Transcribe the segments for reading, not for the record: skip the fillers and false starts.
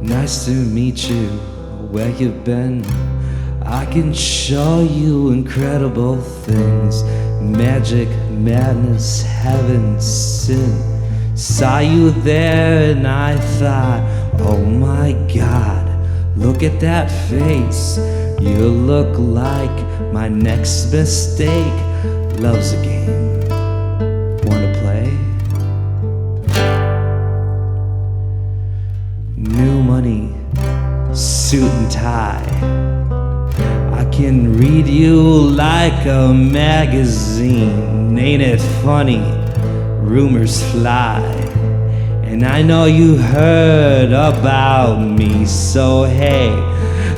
Nice to meet you, where you been? I can show you incredible things. Magic, madness, heaven, sin. Saw you there and I thought, oh my God, look at that face. You look like my next mistake. Love's a game. Wanna play? New money, suit and tie. I can read you like a magazine. Ain't it funny? Rumors fly. And I know you heard about me. So hey,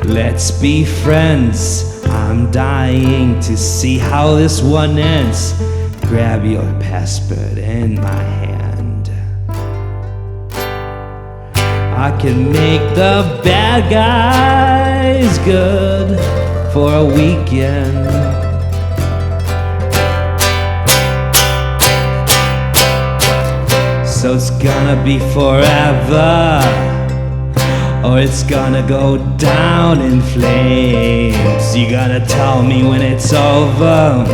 let's be friends. I'm dying to see how this one ends. Grab your passport in my hand. I can make the bad guys good for a weekend. So it's gonna be forever, or it's gonna go down in flames. You gotta tell me when it's over.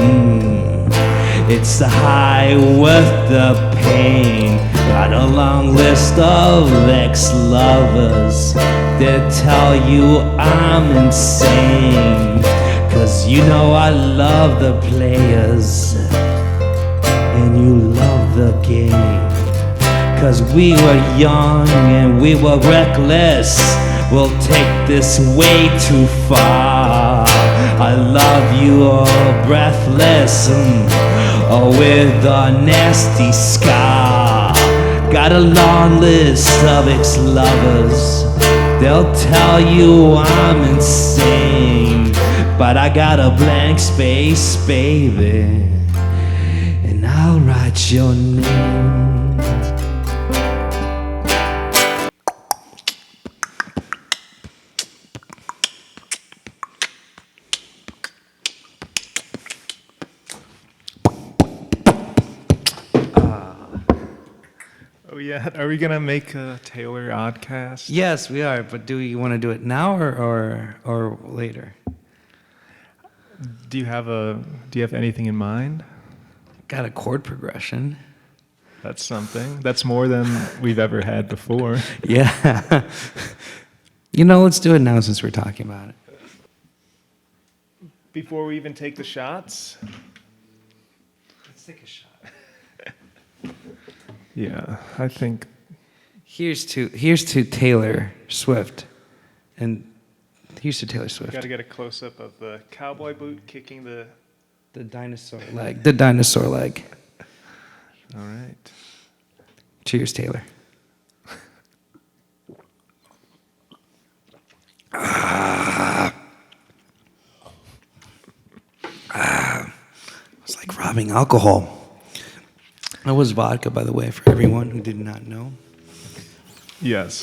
It's the high worth the pain. Got a long list of ex-lovers that tell you I'm insane. Cause you know I love the players and you love the game. Cause we were young and we were reckless. We'll take this way too far. I love you all breathless, or with a nasty scar. Got a long list of ex-lovers. They'll tell you I'm insane, but I got a blank space, baby, and I'll write your name. Oh yeah, are we gonna make a Taylor ODcast? Yes, we are, but do you want to do it now or later? Do you have anything in mind? Got a chord progression. That's something. That's more than we've ever had before. Yeah. Let's do it now since we're talking about it. Before we even take the shots? Let's take a shot. Yeah, I think. Here's to Taylor Swift, and here's to Taylor Swift. Got to get a close up of the cowboy boot kicking the dinosaur leg. The dinosaur leg. All right. Cheers, Taylor. It's like robbing alcohol. That was vodka, by the way, for everyone who did not know. Yes.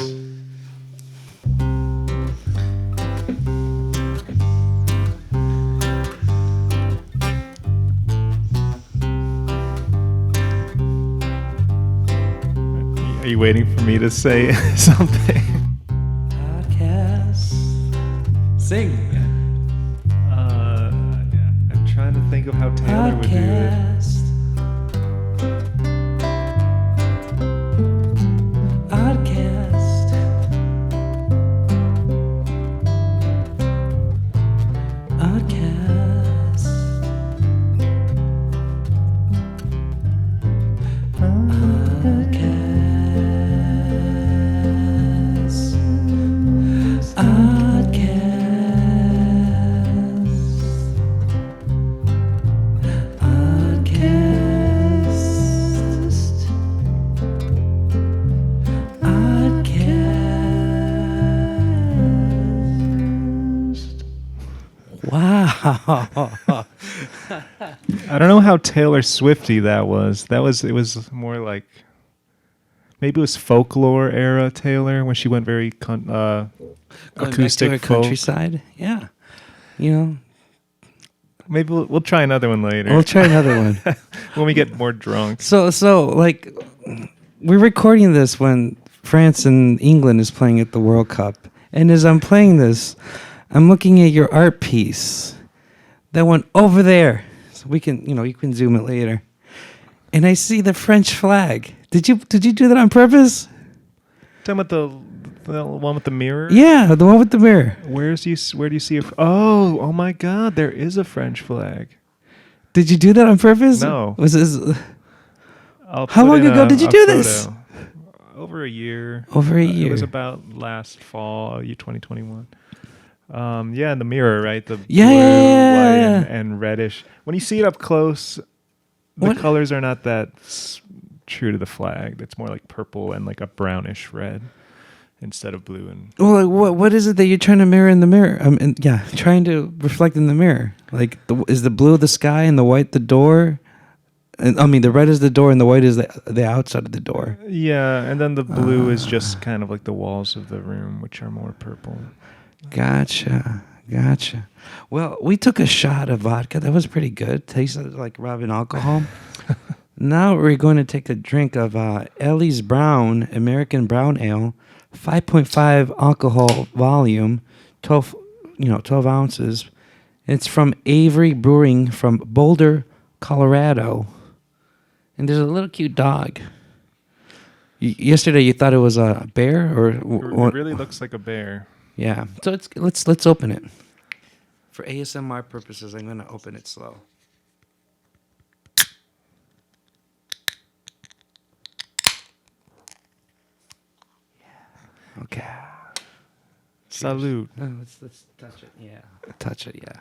Are you waiting for me to say something? Podcast. Sing. I'm trying to think of how Taylor would do it. Wow. I don't know how Taylor Swifty that was. It was more like maybe it was folklore era Taylor when she went very acoustic Going back to her folk. countryside. Yeah. Maybe we'll try another one later. We'll try another one. When we get more drunk. So like we're recording this when France and England is playing at the World Cup. And as I'm playing this, I'm looking at your art piece that went over there. So we can, you can zoom it later. And I see the French flag. Did you do that on purpose? Talking about the one with the mirror? Yeah, the one with the mirror. Where do you see oh my God, there is a French flag. Did you do that on purpose? No. Was this? I'll How put long in ago did you do photo. this? Over a year. Over a year. It was about last fall, 2021. Yeah, in the mirror, right? The blue, white, and reddish. When you see it up close, the colors are not that true to the flag. It's more like purple and like a brownish red instead of blue. And well, like, what is it that you're trying to mirror in the mirror? Trying to reflect in the mirror. Like, is the blue the sky and the white the door? And the red is the door and the white is the outside of the door. Yeah, and then the blue is just kind of like the walls of the room, which are more purple. Gotcha. Well, we took a shot of vodka. That was pretty good. Tasted like rubbing alcohol. Now we're going to take a drink of Ellie's Brown American Brown Ale, 5.5 alcohol volume, 12 ounces. It's from Avery Brewing from Boulder, Colorado. And there's a little cute dog. Yesterday you thought it was a bear, or It really looks like a bear. Yeah. So let's open it. For ASMR purposes, I'm gonna open it slow. Yeah. Okay. Salute. Let's touch it. Yeah. Touch it. Yeah.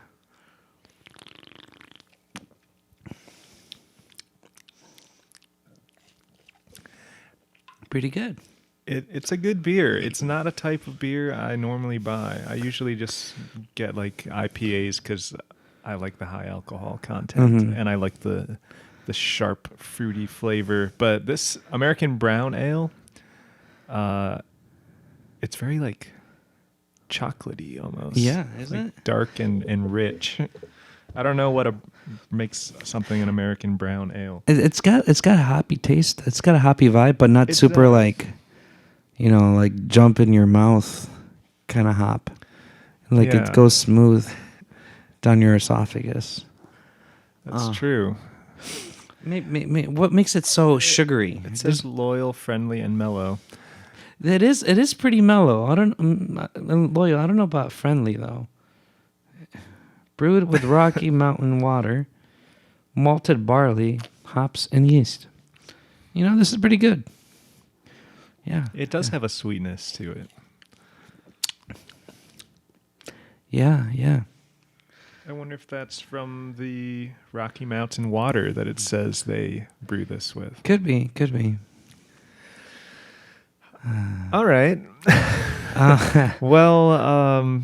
Pretty good. It's a good beer. It's not a type of beer I normally buy. I usually just get like IPAs because I like the high alcohol content and I like the sharp fruity flavor. But this American Brown Ale, it's very like chocolatey almost. Yeah, isn't like it? Dark and rich. I don't know what makes something an American Brown Ale. It's got a hoppy taste. It's got a hoppy vibe, but not super like, like jump in your mouth kind of hop. Like it goes smooth down your esophagus. That's true. What makes it so sugary? It says loyal, friendly, and mellow. It is pretty mellow. Loyal. I don't know about friendly though. Brewed with Rocky Mountain water, malted barley, hops, and yeast. This is pretty good. Yeah. It does have a sweetness to it. Yeah. I wonder if that's from the Rocky Mountain water that it says they brew this with. Could be. All right. Well,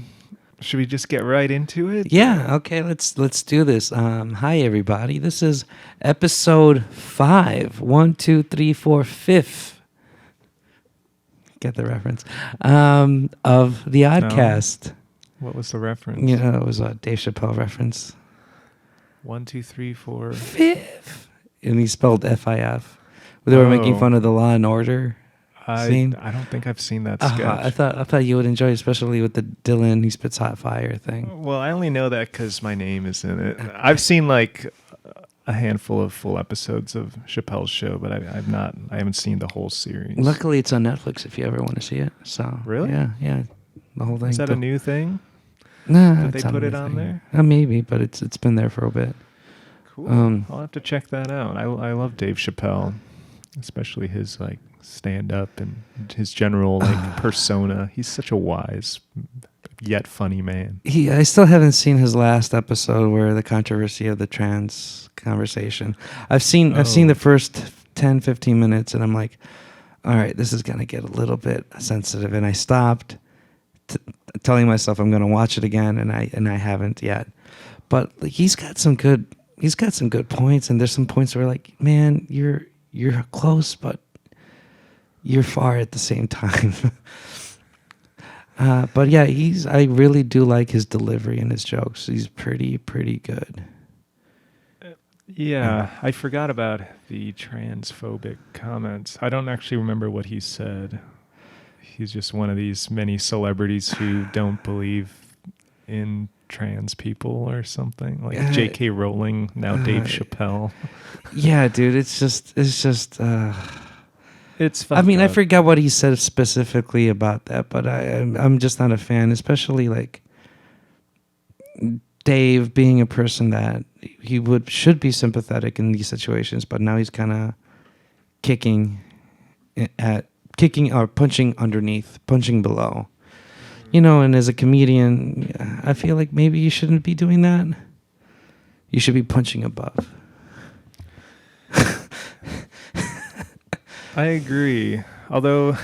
should we just get right into it? Yeah, okay, let's do this. Hi everybody. This is episode 5. 1, 2, 3, 4, 5. Get the reference. Of the ODcast. No. What was the reference? It was a Dave Chappelle reference. 1, 2, 3, 4. 5. And he spelled FIF. They were making fun of the Law and Order scene. I don't think I've seen that sketch. I thought you would enjoy, especially with the Dylan he spits hot fire thing. Well, I only know that because my name is in it. I've seen like a handful of full episodes of Chappelle's show, but I haven't seen the whole series. Luckily, it's on Netflix if you ever want to see it. So really, yeah, the whole thing. Is that a new thing? Nah, did they put it on there? Maybe, but it's been there for a bit. Cool. I'll have to check that out. I love Dave Chappelle, especially his like stand up and his general like persona. He's such a wise yet funny man. I still haven't seen his last episode where the controversy of the trans conversation. I've seen the first 10-15 minutes and I'm like, all right, this is going to get a little bit sensitive, and I stopped telling myself I'm going to watch it again, and I haven't yet. But like, he's got some good points, and there's some points where like, man, you're close, but you're far at the same time. But yeah, I really do like his delivery and his jokes. He's pretty good. Yeah, I forgot about the transphobic comments. I don't actually remember what he said. he's just one of these many celebrities who don't believe in trans people or something, like J.K. Rowling, now Dave Chappelle. Yeah, dude, it's just it's I mean, up. I forgot what he said specifically about that, but I'm just not a fan, especially like Dave being a person that should be sympathetic in these situations, but now he's kind of kicking or punching underneath, punching below. You know, and as a comedian, I feel like maybe you shouldn't be doing that. You should be punching above. I agree. Although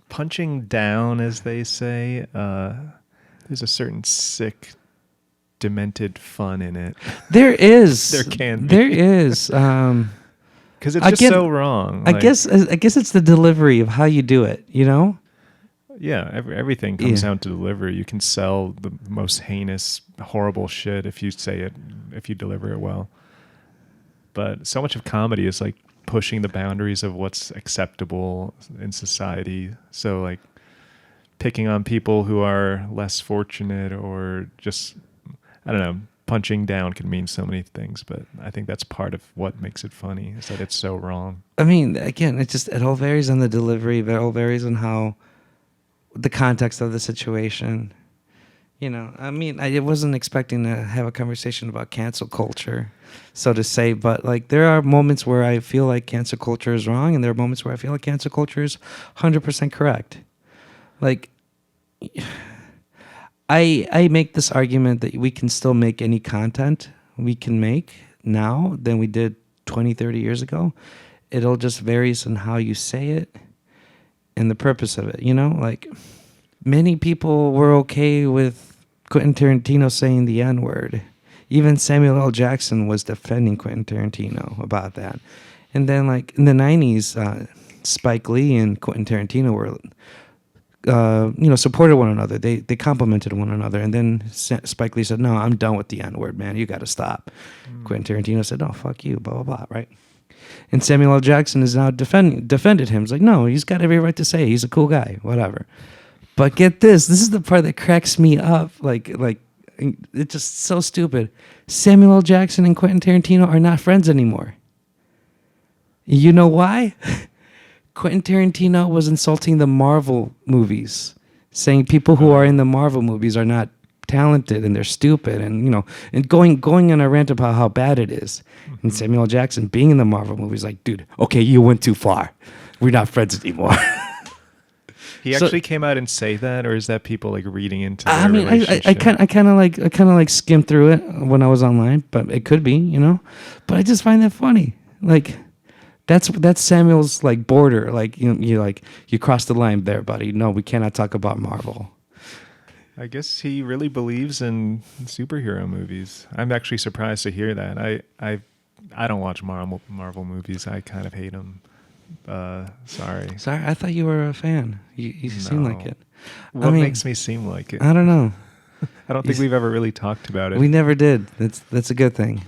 punching down, as they say, there's a certain sick, demented fun in it. There is. There can be. There is. Because it's just so wrong. I guess it's the delivery of how you do it, you know? Yeah, everything comes down to delivery. You can sell the most heinous, horrible shit if you say it, if you deliver it well. But so much of comedy is like pushing the boundaries of what's acceptable in society. So like picking on people who are less fortunate, or just, I don't know, punching down can mean so many things, but I think that's part of what makes it funny, is that it's so wrong. I mean, again, it all varies on the delivery, it all varies on how the context of the situation. You know, I mean, I wasn't expecting to have a conversation about cancel culture, so to say, but like there are moments where I feel like cancel culture is wrong, and there are moments where I feel like cancel culture is 100% correct. Like, I make this argument that we can still make any content we can make now than we did 20, 30 years ago. It'll just varies on how you say it and the purpose of it, you know? Like, many people were okay with Quentin Tarantino saying the N-word. Even Samuel L. Jackson was defending Quentin Tarantino about that. And then, like, in the 90s, Spike Lee and Quentin Tarantino were, supported one another. They complimented one another. And then Spike Lee said, no, I'm done with the N-word, man. You got to stop. Quentin Tarantino said, no, fuck you, blah, blah, blah, right? And Samuel L. Jackson is now defended him. He's like, no, he's got every right to say it. He's a cool guy, whatever. But get this. This is the part that cracks me up. Like it's just so stupid. Samuel L. Jackson and Quentin Tarantino are not friends anymore. You know why? Quentin Tarantino was insulting the Marvel movies, saying people who are in the Marvel movies are not talented and they're stupid, and and going on a rant about how bad it is. And Samuel L. Jackson being in the Marvel movies, like, dude, okay, you went too far. We're not friends anymore. He actually came out and say that, or is that people like reading into their I mean, relationship? I kind of like skimmed through it when I was online, but it could be, But I just find that funny. Like, that's Samuel's like border. Like, you crossed the line there, buddy. No, we cannot talk about Marvel. I guess he really believes in superhero movies. I'm actually surprised to hear that. I don't watch Marvel movies. I kind of hate them. Sorry, I thought you were a fan. You seem like it. What makes me seem like it? I don't know. I don't think we've ever really talked about it. We never did. That's a good thing.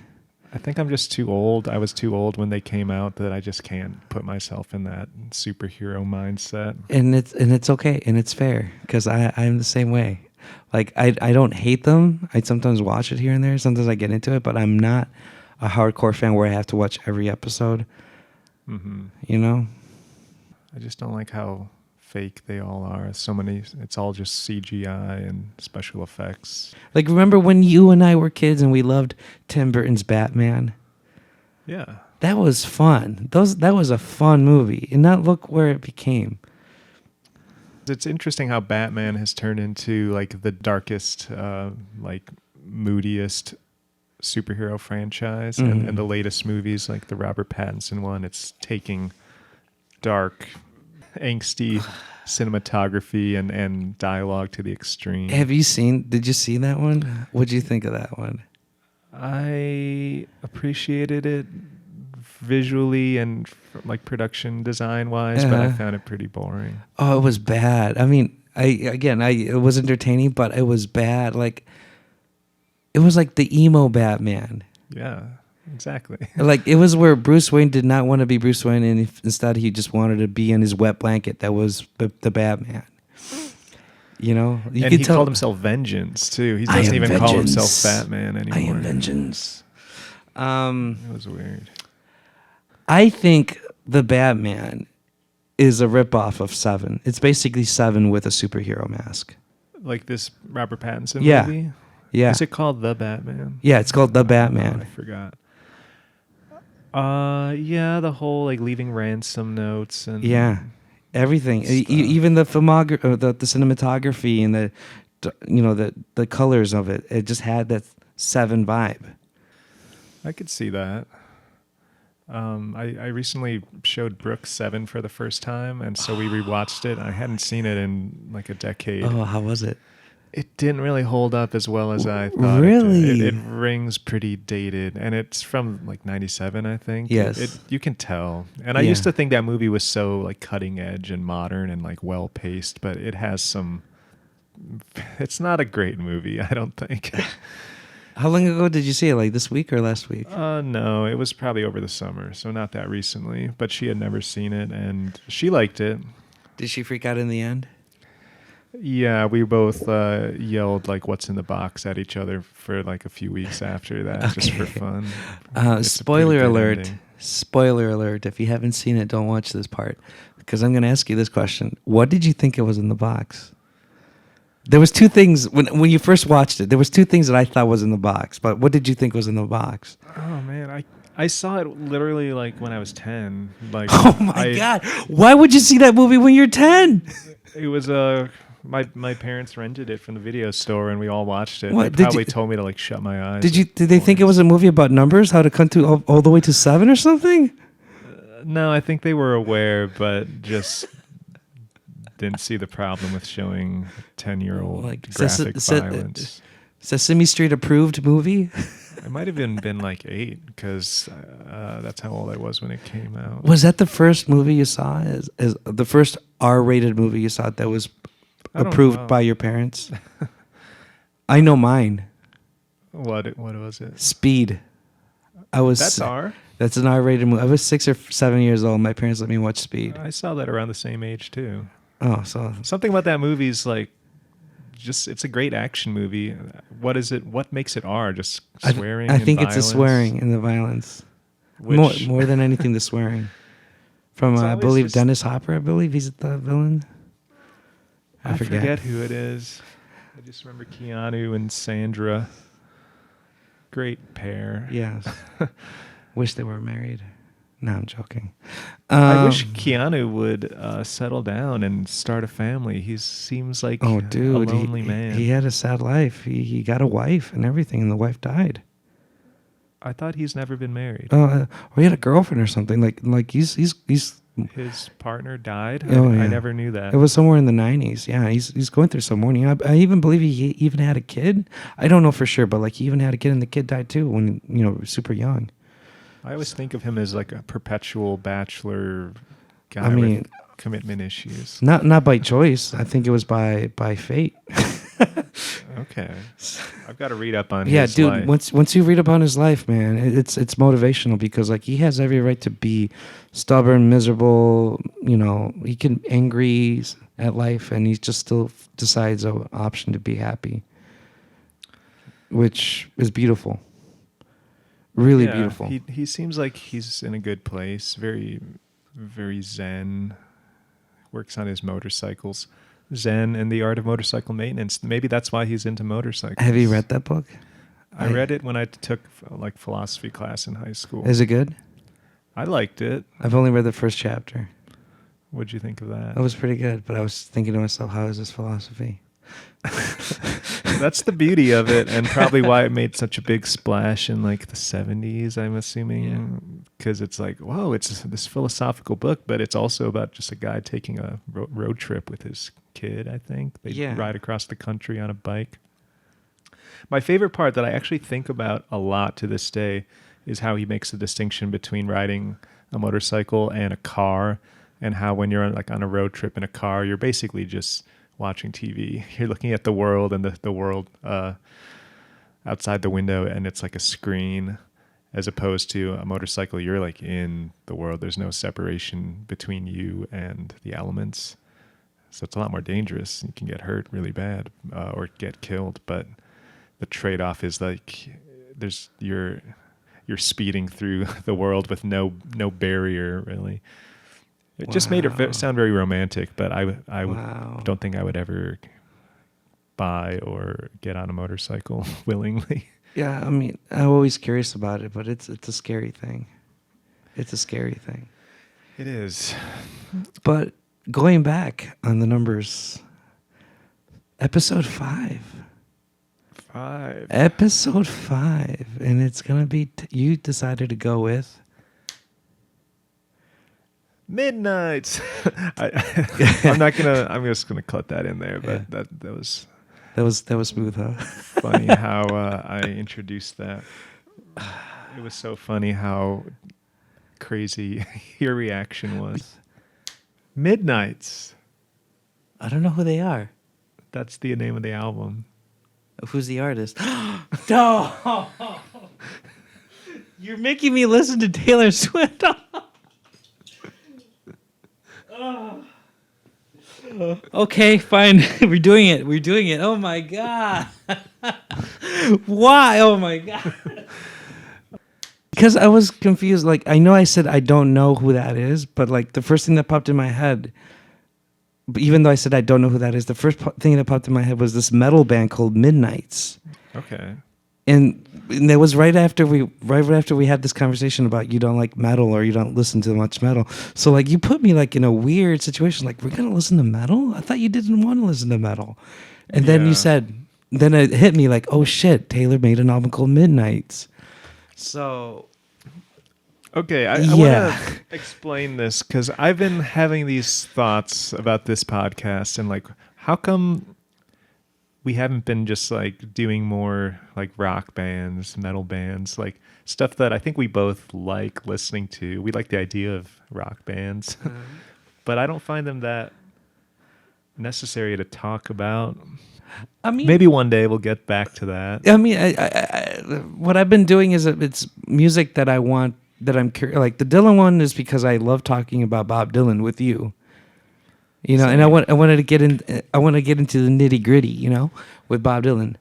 I think I'm just too old. I was too old when they came out that I just can't put myself in that superhero mindset. And it's okay, and it's fair, because I'm the same way. Like, I don't hate them. I sometimes watch it here and there. Sometimes I get into it, but I'm not a hardcore fan where I have to watch every episode. Mm-hmm. I just don't like how fake they all are. So many, it's all just CGI and special effects. Like, remember when you and I were kids and we loved Tim Burton's Batman? Yeah. That was fun. That was a fun movie. And now look where it became. It's interesting how Batman has turned into like the darkest, like moodiest superhero franchise. And the latest movies, like the Robert Pattinson one, it's taking dark, angsty cinematography and dialogue to the extreme. Did you see that one? What'd you think of that one? I appreciated it visually and like production design wise, but I found it pretty boring. Oh, it was bad. I mean, it was entertaining, but it was bad. Like, it was like the emo Batman. Yeah. Exactly. Like, it was where Bruce Wayne did not want to be Bruce Wayne, and instead he just wanted to be in his wet blanket that was the Batman. You know? You And could he tell, called himself Vengeance, too. He I doesn't am even call vengeance. himself Batman anymore. I am vengeance. It was weird. I think the Batman is a ripoff of Seven. It's basically Seven with a superhero mask. Like this Robert Pattinson Yeah. movie? Yeah. Is it called The Batman? Yeah, it's called The Oh, Batman. I forgot. Yeah, the whole like leaving ransom notes and Yeah, everything, stuff. even the the cinematography and the colors of it. It just had that Seven vibe. I could see that. I recently showed Brooke Seven for the first time, and so we rewatched it. I hadn't seen it in like a decade. Oh, how was it? It didn't really hold up as well as I thought. Really? It did. It rings pretty dated, and it's from like '97, I think. Yes. You can tell. And I Yeah. used to think that movie was so like cutting edge and modern and like well paced, but it has some. It's not a great movie, I don't think. How long ago did you see it? Like this week or last week? No, it was probably over the summer, so not that recently. But she had never seen it, and she liked it. Did she freak out in the end? Yeah, we both yelled like "What's in the box" at each other for like a few weeks after that, just for fun. It's a Spoiler pretty good alert! ending. Spoiler alert! If you haven't seen it, don't watch this part, because I'm going to ask you this question: what did you think it was in the box? There was two things when you first watched it. There was two things that I thought was in the box, but what did you think was in the box? Oh man, I saw it literally like when I was 10. Like, Oh my God! Why would you see that movie when you're 10? It was my parents rented it from the video store, and we all watched it. What, They probably told me to like shut my eyes. Did they think it was a movie about numbers? How to come to all the way to 7 or something? No, I think they were aware, but just didn't see the problem with showing 10-year-old Like graphic violence. Sesame Street approved movie? It might have even been like 8, because that's how old I was when it came out. Was that the first movie you saw? Is the first R-rated movie you saw that was I don't approved know. by your parents? I know mine. What was it? Speed. That's R. That's an R-rated movie. I was 6 or 7 years old. My parents let me watch Speed. I saw that around the same age too. Oh, so Something about that movie is like, just it's a great action movie. What is it? What makes it R? Just swearing. I think and it's the violence? swearing and the violence. Which, More than anything, the swearing. From It's I always believe just- Dennis Hopper. I believe he's the villain. I forget who it is. I just remember Keanu and Sandra. Great pair. Yes. Wish they were married. No, I'm joking. I wish Keanu would settle down and start a family. He seems like Oh, dude, a lonely man. He had a sad life. He got a wife and everything, and the wife died. I thought he's never been married. Or he had a girlfriend or something. Like he's. His partner died. Oh, yeah. I never knew that. It was somewhere in the 90s. Yeah, he's going through some mourning. I even believe he even had a kid. I don't know for sure, but like he even had a kid, and the kid died too when super young. I always think of him as like a perpetual bachelor guy I mean, with commitment issues. Not by choice. I think it was by fate. Okay, I've got to read up on Yeah, his dude. life. Once you read about his life, man, it's motivational, because like he has every right to be stubborn, miserable. He can angry at life, and he just still decides an option to be happy, which is beautiful. Really Yeah, beautiful. He seems like he's in a good place. Very, very zen. Works on his motorcycles. Zen and the art of motorcycle maintenance. Maybe that's why he's into motorcycles. Have you read that book? I read it when I took like philosophy class in high school. Is it good? I liked it. I've only read the first chapter. What'd you think of that? That was pretty good, but I was thinking to myself, how is this philosophy? That's the beauty of it, and probably why it made such a big splash in like the 70s, I'm assuming, because it's like, whoa, it's this philosophical book, but it's also about just a guy taking a road trip with his kid, I think. They ride across the country on a bike. My favorite part that I actually think about a lot to this day is how he makes the distinction between riding a motorcycle and a car, and how when you're like on a road trip in a car, you're basically just watching TV. You're looking at the world, and the world outside the window, and it's like a screen. as opposed to a motorcycle, you're like in the world. There's no separation between you and the elements. So it's a lot more dangerous. You can get hurt really bad or get killed. But the trade-off is like you're speeding through the world with no barrier really. It just made it sound very romantic, but I don't think I would ever buy or get on a motorcycle willingly. Yeah, I mean, I'm always curious about it, but it's a scary thing. It's a scary thing. It is. But going back on the numbers, episode 5. Episode 5, and it's gonna be. You decided to go with Midnights. I'm just gonna cut that in there, but that was smooth, huh? Funny how I introduced that. It was so funny how crazy your reaction was. Midnights. I don't know who they are. That's the name of the album. Who's the artist? No! You're making me listen to Taylor Swift. Okay, fine. We're doing it. Oh my God. Why? Oh my God. Because I was confused. Like, I know I said I don't know who that is, but like the first thing that popped in my head, but even though I said I don't know who that is, the first thing that popped in my head was this metal band called Midnights. Okay. And it was right after we had this conversation about you don't like metal or you don't listen to much metal. So like you put me like in a weird situation. Like, we're gonna listen to metal? I thought you didn't want to listen to metal. And then you said, then it hit me like, oh shit, Taylor made an album called Midnights. So. Okay, I want to explain this because I've been having these thoughts about this podcast and like, how come we haven't been just like doing more like rock bands, metal bands, like stuff that I think we both like listening to. We like the idea of rock bands, but I don't find them that necessary to talk about. I mean, maybe one day we'll get back to that. I mean, what I've been doing is it's music that I want, that I'm curious. Like the Dylan one is because I love talking about Bob Dylan with you. You know, and I want to get into the nitty gritty, you know, with Bob Dylan.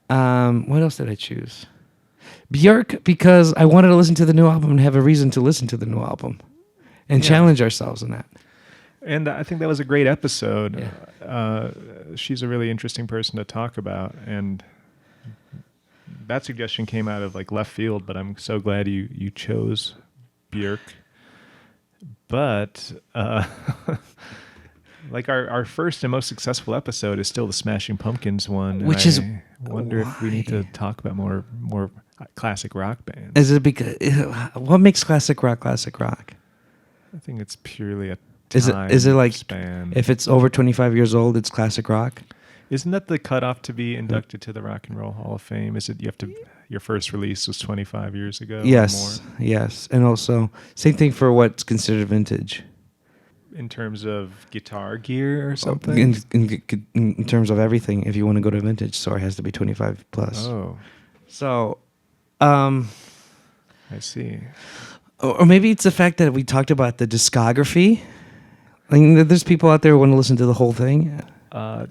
What else did I choose? Björk, because I wanted to listen to the new album and have a reason to listen to the new album, and challenge ourselves in that. And I think that was a great episode. Yeah. She's a really interesting person to talk about, and that suggestion came out of like left field. But I'm so glad you chose Björk. But. Like our first and most successful episode is still the Smashing Pumpkins one, which is wonder if we need to talk about more classic rock bands. Is it because what makes classic rock classic rock? I think it's purely a time is it like span. If it's over 25 years old, it's classic rock? Isn't that the cutoff to be inducted to the Rock and Roll Hall of Fame? Is it your first release was 25 years ago? Yes, or more? Yes, and also same thing for what's considered vintage. In terms of guitar gear or something? In terms of everything, if you want to go to a vintage store, it has to be 25 plus. Oh. So, I see. Or maybe it's the fact that we talked about the discography. I mean, there's people out there who want to listen to the whole thing.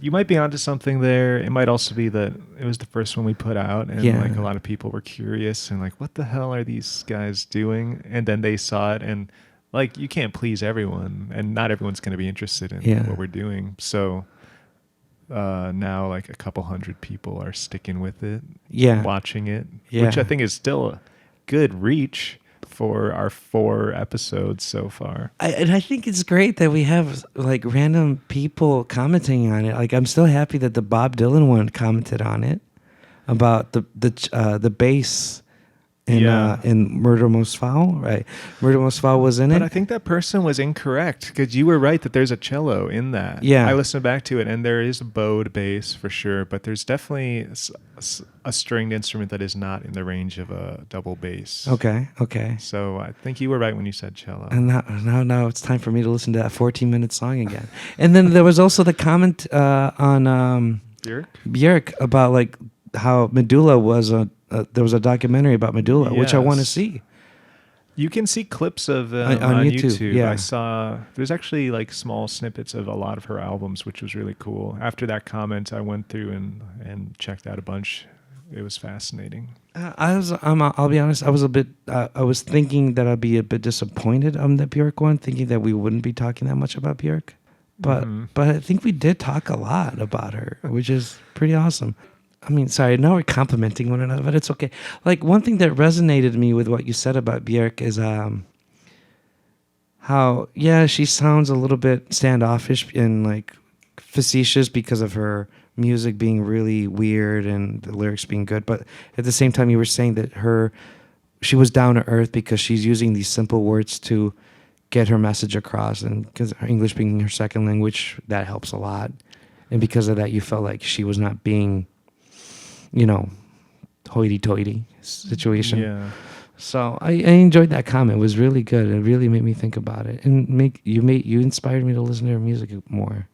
You might be onto something there. It might also be that it was the first one we put out, and like a lot of people were curious and like, what the hell are these guys doing? And then they saw it and... Like, you can't please everyone, and not everyone's going to be interested in what we're doing. So now, like, a couple hundred people are sticking with it, watching it, which I think is still a good reach for our 4 episodes so far. And I think it's great that we have, like, random people commenting on it. Like, I'm still happy that the Bob Dylan one commented on it, about the bass... In Murder Most Foul, right? Murder Most Foul was in it. But I think that person was incorrect because you were right that there's a cello in that. Yeah. I listened back to it and there is a bowed bass for sure, but there's definitely a stringed instrument that is not in the range of a double bass. Okay. So I think you were right when you said cello. And now it's time for me to listen to that 14-minute song again. And then there was also the comment on Björk about like how Medulla was there was a documentary about Medulla, which I want to Yes. see. You can see clips of On on YouTube, YouTube. yeah. I saw there's actually like small snippets of a lot of her albums, which was really cool. After that comment, I went through and checked out a bunch. It was fascinating. I'll be honest. I was a bit. I was thinking that I'd be a bit disappointed on the Björk one, thinking that we wouldn't be talking that much about Björk, but I think we did talk a lot about her, which is pretty awesome. I mean, sorry, now we're complimenting one another, but it's okay. Like one thing that resonated me with what you said about Björk is how she sounds a little bit standoffish and like facetious because of her music being really weird and the lyrics being good, but at the same time you were saying that she was down to earth because she's using these simple words to get her message across, and because English being her second language, that helps a lot, and because of that you felt like she was not being, hoity-toity situation. Yeah. So I enjoyed that comment. It was really good. It really made me think about it, and you inspired me to listen to her music more.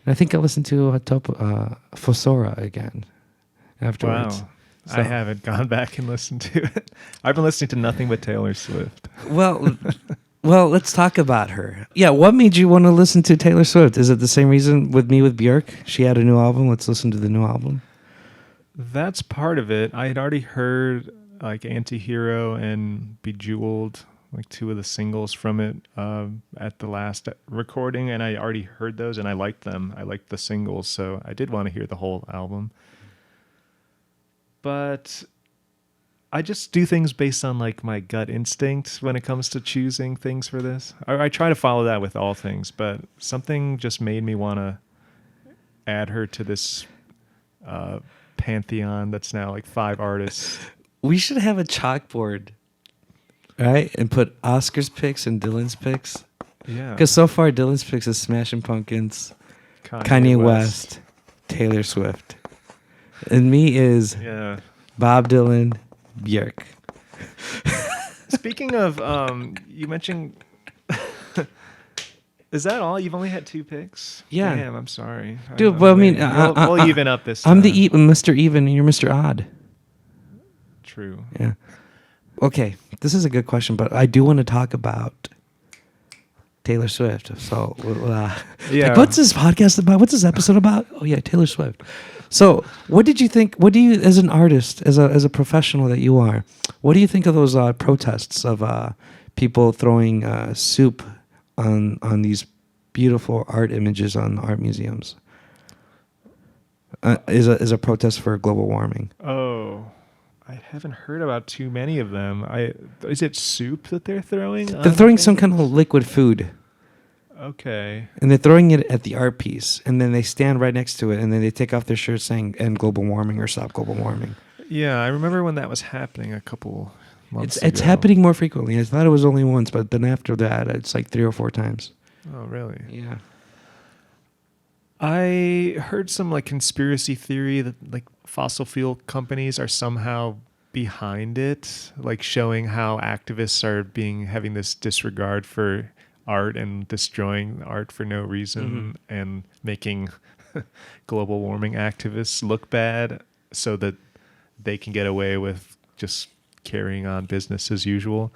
And I think I listened to Fossora again afterwards. Wow. So- I haven't gone back and listened to it. I've been listening to nothing but Taylor Swift. Well, let's talk about her. Yeah, what made you want to listen to Taylor Swift? Is it the same reason with me with Björk? She had a new album. Let's listen to the new album. That's part of it. I had already heard like Anti-Hero and Bejeweled, like two of the singles from it at the last recording, and I already heard those and I liked them. I liked the singles, so I did want to hear the whole album. But I just do things based on like my gut instinct when it comes to choosing things for this. I try to follow that with all things, but something just made me want to add her to this pantheon that's now like 5 artists. We should have a chalkboard, right? And put Oscar's picks and Dylan's picks. Yeah. Because so far Dylan's picks is Smashing Pumpkins, Kanye West, Taylor Swift. And me is Yeah. Bob Dylan, Björk. Speaking of, you mentioned, is that all? You've only had 2 picks? Yeah. Damn, I'm sorry. Dude, well, I mean, we'll even up this time. I'm the Mr. Even and you're Mr. Odd. True. Yeah. Okay, this is a good question, but I do want to talk about Taylor Swift. So, Yeah. like, what's this podcast about? What's this episode about? Oh yeah, Taylor Swift. So, what did you think? What do you, as an artist, as a professional that you are, what do you think of those protests of people throwing soup on these beautiful art images on art museums? Is a protest for global warming? Oh, I haven't heard about too many of them. Is it soup that they're throwing? They're throwing some kind of liquid food. Okay. And they're throwing it at the art piece, and then they stand right next to it, and then they take off their shirts saying "End global warming" or "Stop global warming." Yeah, I remember when that was happening a couple months ago. It's happening more frequently. I thought it was only once, but then after that, it's like 3 or 4 times. Oh, really? Yeah. I heard some like conspiracy theory that like fossil fuel companies are somehow behind it, like showing how activists are having this disregard for art and destroying art for no reason and making global warming activists look bad so that they can get away with just carrying on business as usual.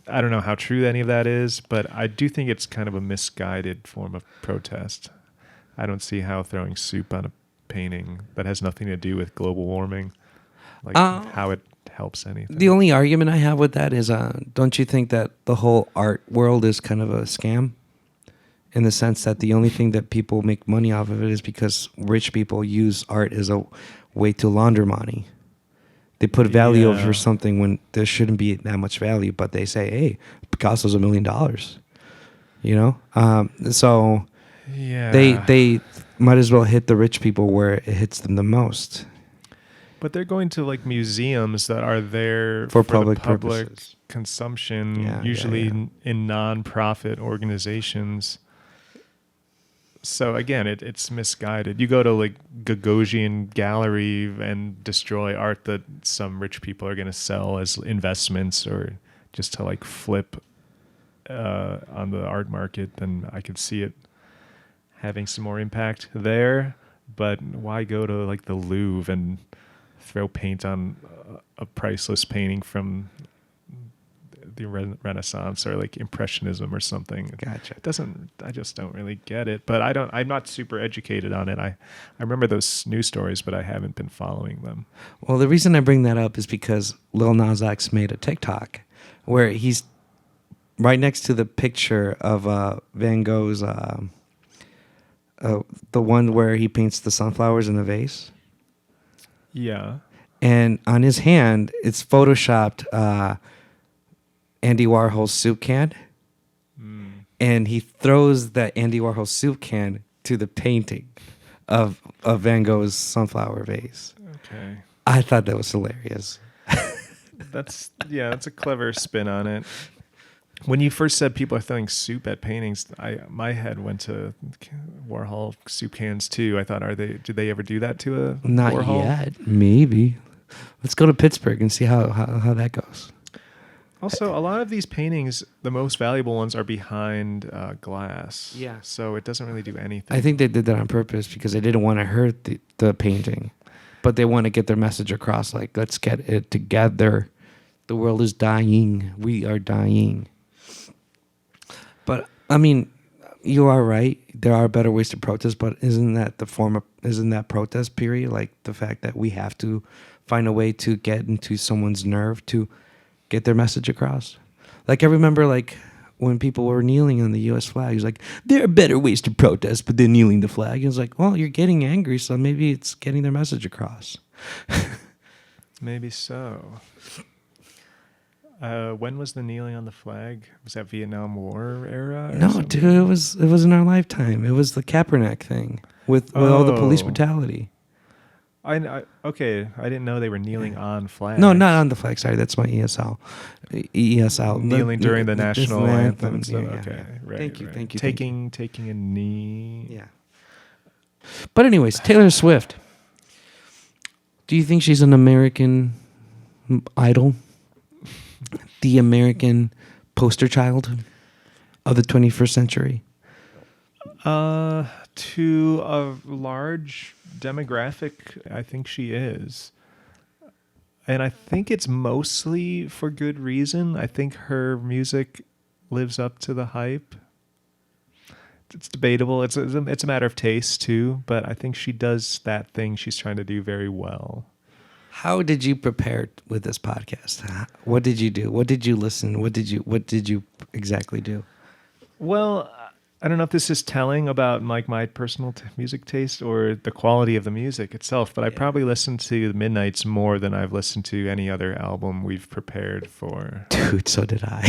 I don't know how true any of that is, but I do think it's kind of a misguided form of protest. I don't see how throwing soup on a painting that has nothing to do with global warming, like how it helps anything. The only argument I have with that is, don't you think that the whole art world is kind of a scam? In the sense that the only thing that people make money off of it is because rich people use art as a way to launder money. They put value over something when there shouldn't be that much value, but they say, hey, Picasso's $1 million. You know? So Yeah. they might as well hit the rich people where it hits them the most. But they're going to like museums that are there For the public public purposes. consumption, usually in non-profit organizations. So again, it's misguided. You go to like Gagosian Gallery and destroy art that some rich people are going to sell as investments or just to like flip on the art market, then I could see it having some more impact there. But why go to like the Louvre and throw paint on a priceless painting from the Renaissance or like Impressionism or something. Gotcha. I just don't really get it, but I'm not super educated on it. I remember those news stories, but I haven't been following them. Well, the reason I bring that up is because Lil Nas X made a TikTok where he's right next to the picture of Van Gogh's, the one where he paints the sunflowers in the vase. Yeah. And on his hand, it's photoshopped Andy Warhol's soup can. And he throws that Andy Warhol soup can to the painting of Van Gogh's sunflower vase. Okay. I thought that was hilarious. That's a clever spin on it. When you first said people are throwing soup at paintings, my head went to Warhol soup cans too. I thought, did they ever do that to a Not Warhol? yet. Maybe. Let's go to Pittsburgh and see how that goes. Also, a lot of these paintings, the most valuable ones, are behind glass. Yeah. So it doesn't really do anything. I think they did that on purpose because they didn't want to hurt the painting, but they want to get their message across. Like, let's get it together. The world is dying. We are dying. But I mean, you are right. There are better ways to protest, but isn't that protest period? Like the fact that we have to find a way to get into someone's nerve to get their message across. Like I remember, like when people were kneeling on the U.S. flag, it's like there are better ways to protest, but they're kneeling the flag. And it's like, well, you're getting angry, so maybe it's getting their message across. Maybe so. When was the kneeling on the flag? Was that Vietnam War era? No, something? dude, it was in our lifetime. It was the Kaepernick thing with all the police brutality. Okay, I didn't know they were kneeling on flags. No, not on the flag. Sorry, that's my ESL. Kneeling during the national anthem. Yeah, Okay, right. Thank you. Taking a knee. Yeah. But anyways, Taylor Swift. Do you think she's an American idol? The American poster child of the 21st century? To a large demographic, I think she is. And I think it's mostly for good reason. I think her music lives up to the hype. It's debatable. It's a matter of taste too, but I think she does that thing she's trying to do very well. How did you prepare with this podcast? What did you do? What did you listen? What did you exactly do? Well, I don't know if this is telling about my personal music taste or the quality of the music itself, but I probably listened to the Midnights more than I've listened to any other album we've prepared for. Dude, so did I.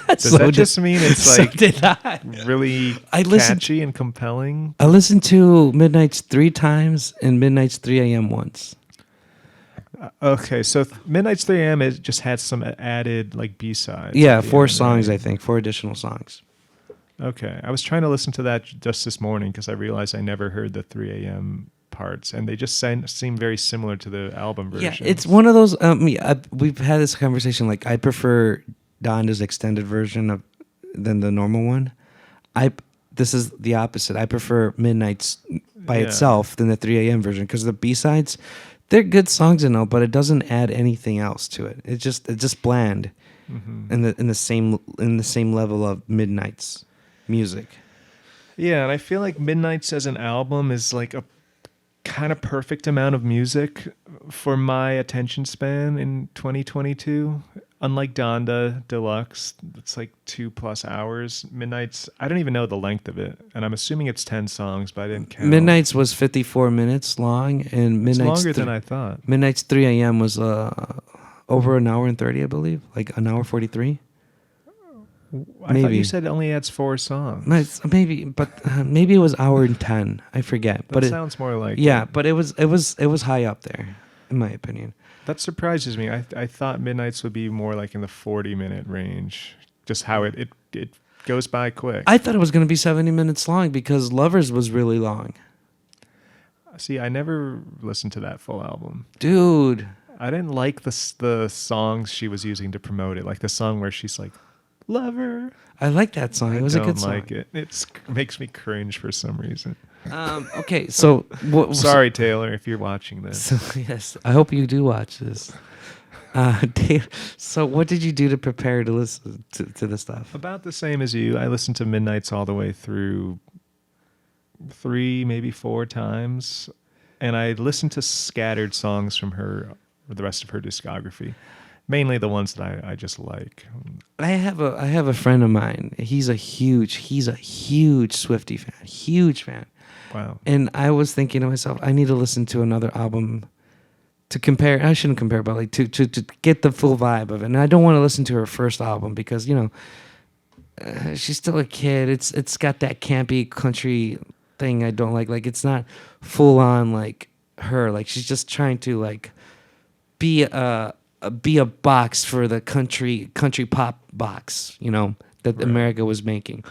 Does that just mean it's like did I. really catchy and compelling? I listened to Midnights 3 times and Midnights 3 a.m. once. Okay, so Midnights 3 a.m. it just had some added like B-sides. Yeah, 4 songs, right? I think. 4 additional songs. Okay, I was trying to listen to that just this morning because I realized I never heard the 3 a.m. parts, and they just seem very similar to the album version. Yeah, it's one of those. We've had this conversation. Like, I prefer Donda's extended version than the normal one. This is the opposite. I prefer Midnights by itself than the 3 a.m. version because the B-sides, they're good songs and all, but it doesn't add anything else to it. It's just bland, in the same level of Midnights music. Yeah, and I feel like Midnights as an album is like a kind of perfect amount of music for my attention span in 2022. Unlike Donda Deluxe, it's like 2+ hours. Midnights, I don't even know the length of it, and I'm assuming it's 10 songs, but I didn't count. Midnights was 54 minutes long, and Midnights it's longer than I thought. Midnights 3 a.m. was over an hour and 30, I believe, like an hour 43. I thought you said it only adds 4 songs. Maybe it was hour and 10. I forget. That sounds more like but it was high up there, in my opinion. That surprises me. I thought Midnights would be more like in the 40-minute range. Just how it goes by quick. I thought it was going to be 70 minutes long because Lovers was really long. See, I never listened to that full album. Dude. I didn't like the songs she was using to promote it. Like the song where she's like, Lover. I like that song. It was a good song. I don't like it. It makes me cringe for some reason. Okay, so Sorry, Taylor, if you're watching this. So yes, I hope you do watch this. Dave, so what did you do to prepare to listen to the stuff? About the same as you. I listened to Midnights all the way through 3, maybe 4 times, and I listened to scattered songs from her, or the rest of her discography, mainly the ones that I just like. I have a friend of mine. He's a huge Swiftie fan, huge fan. Wow. And I was thinking to myself, I need to listen to another album to compare. I shouldn't compare, but like to get the full vibe of it. And I don't want to listen to her first album because she's still a kid. It's got that campy country thing I don't like. Like it's not full on like her. Like she's just trying to like be a box for the country pop box, that right. America was making.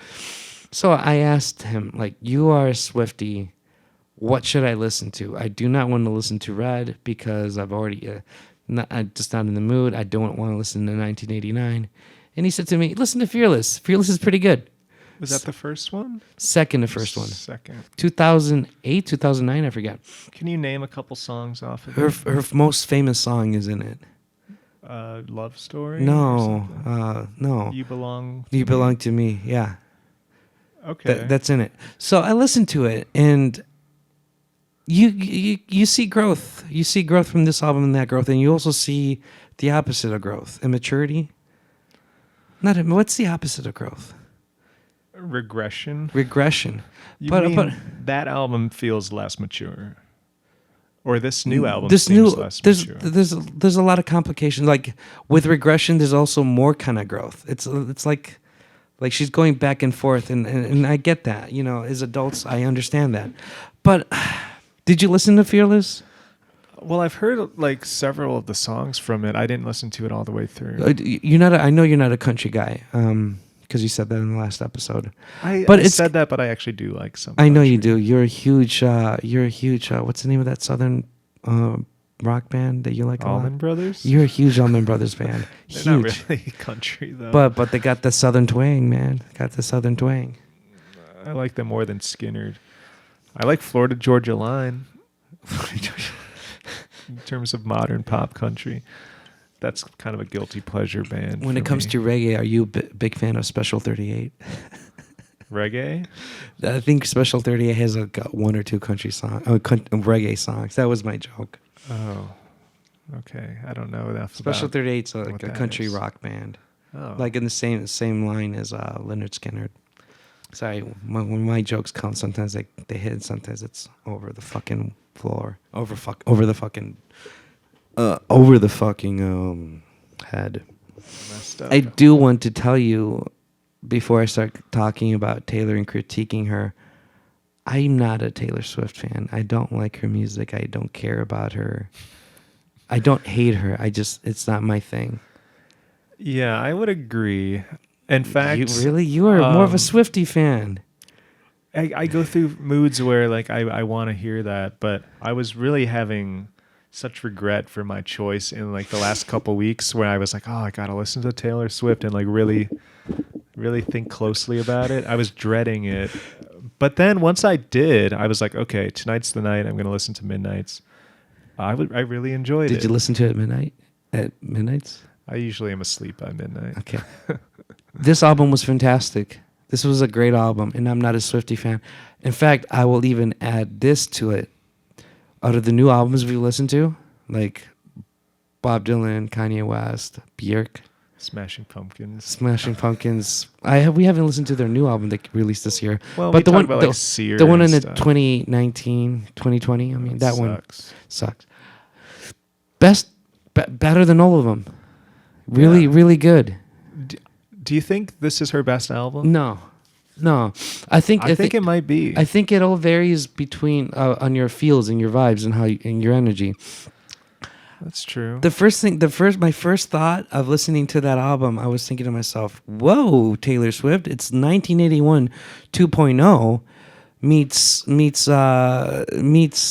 So I asked him, like, you are a Swiftie. What should I listen to? I do not want to listen to Red because I've already, I'm just not in the mood. I don't want to listen to 1989. And he said to me, listen to Fearless. Fearless is pretty good. Was that the first one? Second to first one. Second. 2008, 2009, I forget. Can you name a couple songs off of her? it? Her most famous song is in it. Love Story? No, no. You Belong to Me, yeah. Okay. That's in it. So I listened to it, and you see growth. You see growth from this album and that growth, and you also see the opposite of growth, immaturity. What's the opposite of growth? Regression. You mean that album feels less mature, or this new album seems less mature? There's a lot of complications. Like with regression, there's also more kind of growth. It's like she's going back and forth, and I get that. As adults, I understand that. But did you listen to Fearless? Well, I've heard like several of the songs from it. I didn't listen to it all the way through. I know you're not a country guy, because you said that in the last episode. I said that, but I actually do like some. I know you do. You're a huge. What's the name of that Southern rock band that you like? Allman Brothers. You're a huge Allman Brothers fan. They're Huge. not really country though. But they got the Southern twang, man. Got the Southern twang. I like them more than Skinner. I like Florida Georgia Line. In terms of modern pop country, that's kind of a guilty pleasure band. When it comes to reggae, are you a big fan of Special 38? Reggae? I think Special 38 has got 1 or 2 country songs, reggae songs. That was my joke. Oh, okay. I don't know enough. Special 38's like a country rock band, like in the same line as Leonard Skinner. Sorry, when my jokes come, sometimes they hit, sometimes it's over the fucking floor, over the fucking head. Messed up. I do want to tell you, before I start talking about Taylor and critiquing her, I'm not a Taylor Swift fan. I don't like her music. I don't care about her. I don't hate her. It's not my thing. Yeah, I would agree. In fact, you are more of a Swiftie fan. I go through moods where like I want to hear that, but I was really having such regret for my choice in like the last couple weeks where I was like, oh, I gotta listen to Taylor Swift and like really think closely about it. I was dreading it, but then once I did, I was like, okay, tonight's the night. I'm gonna listen to Midnights. I really enjoyed it. Did you listen to it at midnight? At midnights? I usually am asleep by midnight. Okay. This album was fantastic. This was a great album, and I'm not a Swiftie fan. In fact, I will even add this to it. Out of the new albums we listened to, like Bob Dylan, Kanye West, Björk, Smashing Pumpkins. We haven't listened to their new album they released this year. Well, but the one about like Sear, the one in the stuff. 2019, 2020. I mean, that one sucks. Better than all of them. Really good. Do you think this is her best album? No. I think it might be. I think it all varies between on your feels and your vibes and and your energy. That's true. My first thought of listening to that album, I was thinking to myself, "Whoa, Taylor Swift! It's 1981 2.0 meets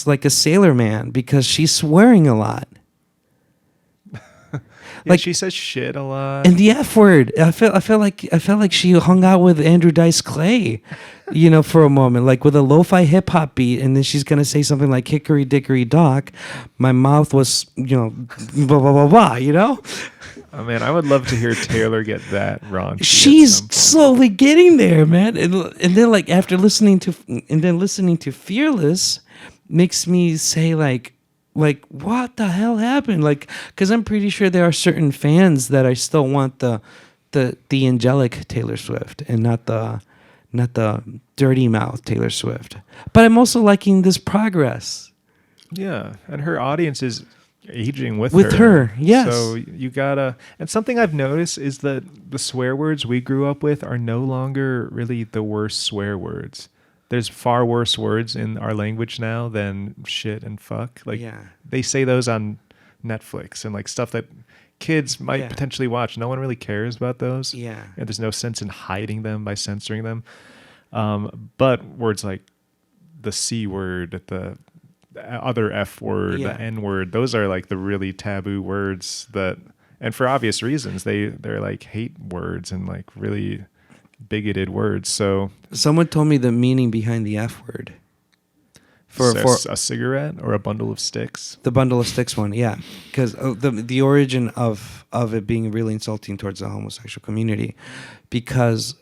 like a Sailor Man because she's swearing a lot." Yeah, she says shit a lot. And the F word. I felt like she hung out with Andrew Dice Clay, for a moment, like with a lo-fi hip hop beat, and then she's gonna say something like "Hickory Dickory Dock." My mouth was, blah blah blah blah. Oh man, I would love to hear Taylor get that raunchy. She's slowly getting there, man. And then like after listening to Fearless, makes me say like what the hell happened? Like, because I'm pretty sure there are certain fans that I still want the angelic Taylor Swift and not the dirty mouth Taylor Swift. But I'm also liking this progress. Yeah, and her audience is aging with her. Yes. So you gotta. And something I've noticed is that the swear words we grew up with are no longer really the worst swear words. There's far worse words in our language now than shit and fuck. Like they say those on Netflix and like stuff that kids might potentially watch. No one really cares about those. Yeah. And there's no sense in hiding them by censoring them. But words like the C word, the other F word, the N word, those are like the really taboo words that, and for obvious reasons, they're like hate words and like really bigoted words. So someone told me the meaning behind the F word. For a cigarette or a bundle of sticks. The bundle of sticks one, yeah, because the origin of it being really insulting towards the homosexual community, because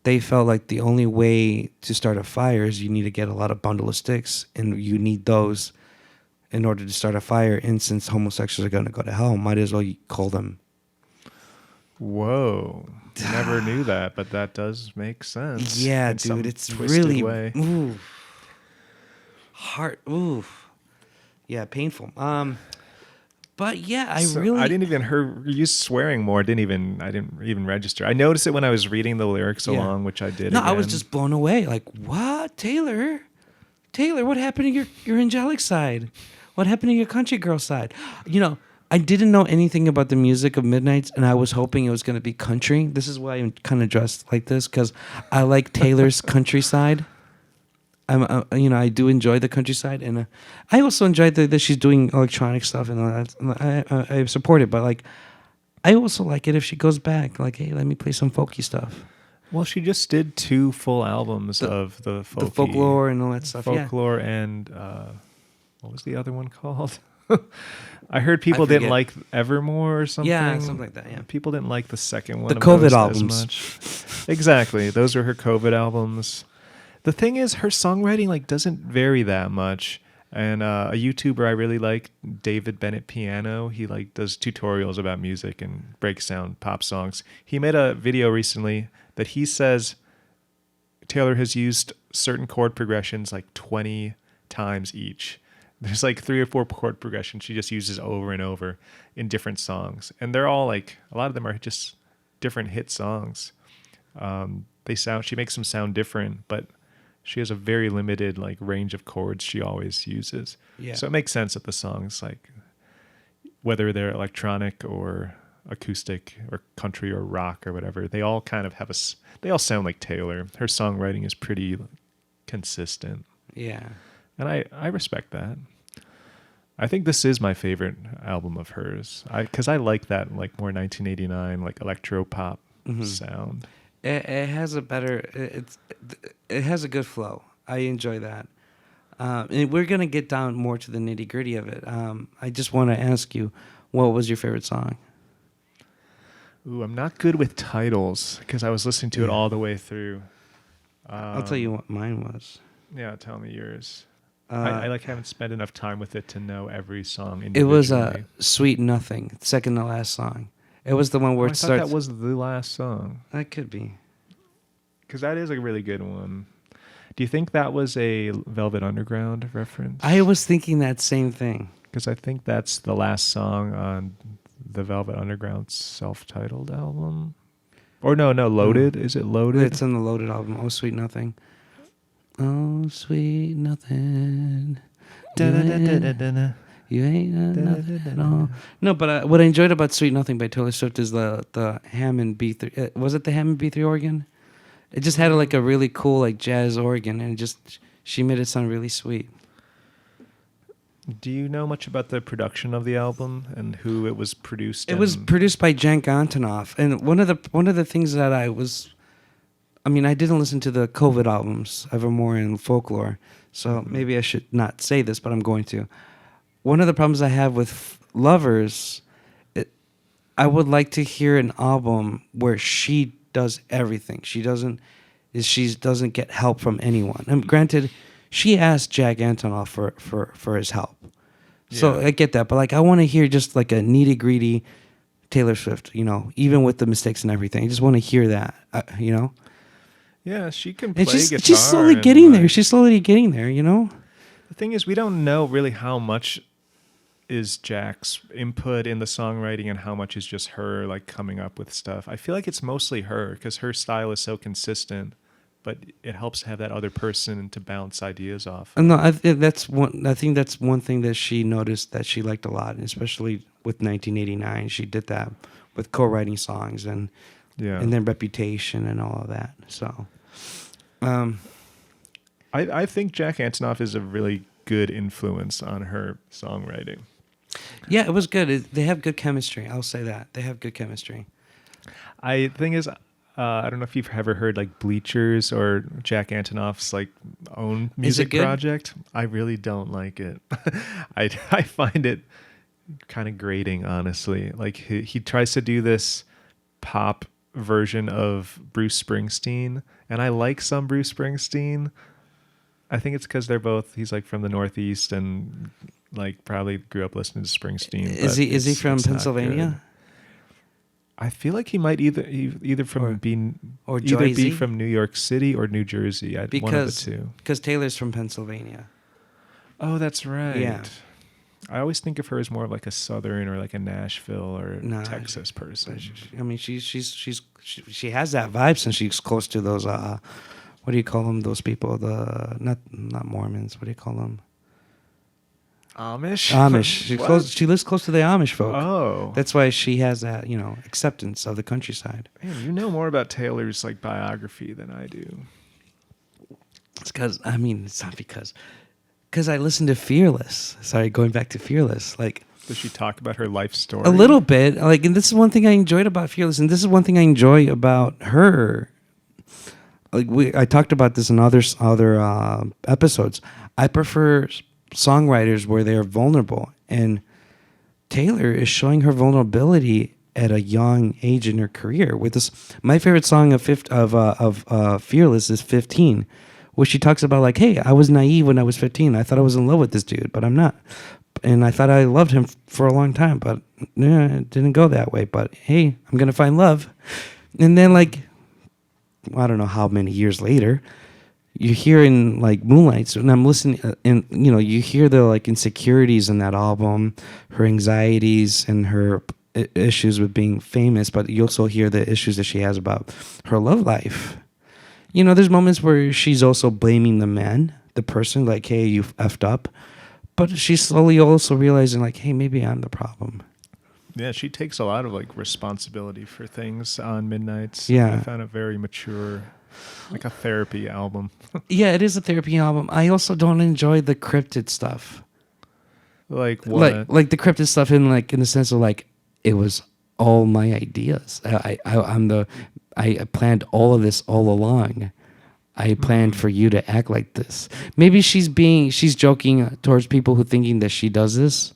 they felt like the only way to start a fire is you need to get a lot of bundle of sticks, and you need those in order to start a fire. And since homosexuals are going to go to hell, might as well call them. Whoa. Never knew that, but that does make sense. Yeah, dude, it's really way. Ooh, hard. Ooh, yeah, painful. But yeah, I didn't even hear you swearing more. I didn't even register. I noticed it when I was reading the lyrics along, which I did. No, again. I was just blown away. Like, what, Taylor, what happened to your angelic side? What happened to your country girl side? I didn't know anything about the music of Midnights, and I was hoping it was going to be country. This is why I'm kind of dressed like this, because I like Taylor's countryside. I do enjoy the countryside, and I also enjoy that she's doing electronic stuff, and all that. I support it, but like, I also like it if she goes back, like, hey, let me play some folky stuff. Well, she just did 2 full albums of the folklore and all that stuff. Folklore and what was the other one called? I heard people didn't like Evermore or something. Yeah, something like that. Yeah, people didn't like the second one. The COVID albums. As much. Exactly, those were her COVID albums. The thing is, her songwriting like doesn't vary that much. And a YouTuber I really like, David Bennett Piano, he like does tutorials about music and breaks down pop songs. He made a video recently that he says Taylor has used certain chord progressions like 20 times each. There's like 3 or 4 chord progressions she just uses over and over in different songs. And they're all like, a lot of them are just different hit songs. She makes them sound different, but she has a very limited like range of chords she always uses. Yeah. So it makes sense that the songs, like whether they're electronic or acoustic or country or rock or whatever, they all kind of they all sound like Taylor. Her songwriting is pretty consistent. Yeah. And I respect that. I think this is my favorite album of hers. Because I like that like more 1989 like electro pop sound. It has a better. It has a good flow. I enjoy that. And we're gonna get down more to the nitty gritty of it. I just want to ask you, what was your favorite song? Ooh, I'm not good with titles because I was listening to it all the way through. I'll tell you what mine was. Yeah, tell me yours. I like haven't spent enough time with it to know every song individually. It was Sweet Nothing, second to last song. It was the one where it starts. I thought that was the last song. That could be. Because that is a really good one. Do you think that was a Velvet Underground reference? I was thinking that same thing. Because I think that's the last song on the Velvet Underground self-titled album. Or no, Loaded. Is it Loaded? It's on the Loaded album. Oh, Sweet Nothing. Oh, sweet nothing. You ain't nothing at all. No, but what I enjoyed about Sweet Nothing by Taylor Swift is the Hammond B3. Was it the Hammond B3 organ? It just had like a really cool like jazz organ, and she made it sound really sweet. Do you know much about the production of the album and who it was produced? It was produced by Antonoff, and one of the things that I didn't listen to the COVID albums, Evermore and Folklore, so maybe I should not say this, but I'm going to. One of the problems I have with Lovers, I would like to hear an album where she does everything. She doesn't get help from anyone. And granted, she asked Jack Antonoff for his help. So I get that, but like I want to hear just like a nitty-gritty Taylor Swift, even with the mistakes and everything. I just want to hear that, Yeah, she can play guitar. She's slowly getting there. She's slowly getting there, The thing is, we don't know really how much is Jack's input in the songwriting and how much is just her like coming up with stuff. I feel like it's mostly her because her style is so consistent. But it helps to have that other person to bounce ideas off. No, I think that's one thing that she noticed that she liked a lot, especially with 1989. She did that with co-writing songs and then Reputation and all of that. So, I think Jack Antonoff is a really good influence on her songwriting. Yeah, it was good. They have good chemistry. I'll say that they have good chemistry. I don't know if you've ever heard like Bleachers or Jack Antonoff's like own music project. I really don't like it. I find it kind of grating, honestly. Like he tries to do this pop version of Bruce Springsteen, and I like some Bruce Springsteen. I think it's because he's like from the Northeast and like probably grew up listening to Springsteen. Is he from Pennsylvania? I feel like he might either from be from New York City or New Jersey. One of the two. Because Taylor's from Pennsylvania. Oh, that's right. Yeah. I always think of her as more of like a Southern or like a Nashville or Texas person. She has that vibe since she's close to those. What do you call them? Those people? Not Mormons. What do you call them? Amish. She lives close to the Amish folk. Oh, that's why she has that acceptance of the countryside. Man, you know more about Taylor's like biography than I do. It's not because I listened to Fearless. Sorry, going back to Fearless. Like, does she talk about her life story? A little bit. Like, and this is one thing I enjoyed about Fearless, and this is one thing I enjoy about her. Like I talked about this in other episodes. I prefer songwriters where they're vulnerable, and Taylor is showing her vulnerability at a young age in her career with this. My favorite song of Fearless is 15, where she talks about like, hey, I was naive when I was 15. I thought I was in love with this dude, but I'm not, and I thought I loved him for a long time, but it didn't go that way. But hey, I'm gonna find love. And then like, I don't know how many years later, you hear in like Moonlights, and I'm listening, and you hear the like insecurities in that album, her anxieties and her issues with being famous, but you also hear the issues that she has about her love life. There's moments where she's also blaming the man, the person, like, hey, you effed up, but she's slowly also realizing like, hey, maybe I'm the problem. Yeah, she takes a lot of like responsibility for things on Midnights. Yeah, I found it very mature. Like a therapy album. Yeah, it is a therapy album. I also don't enjoy the cryptid stuff. Like what? Like the cryptid stuff in the sense of like it was all my ideas. I planned all of this all along. I planned for you to act like this. Maybe she's joking towards people who thinking that she does this.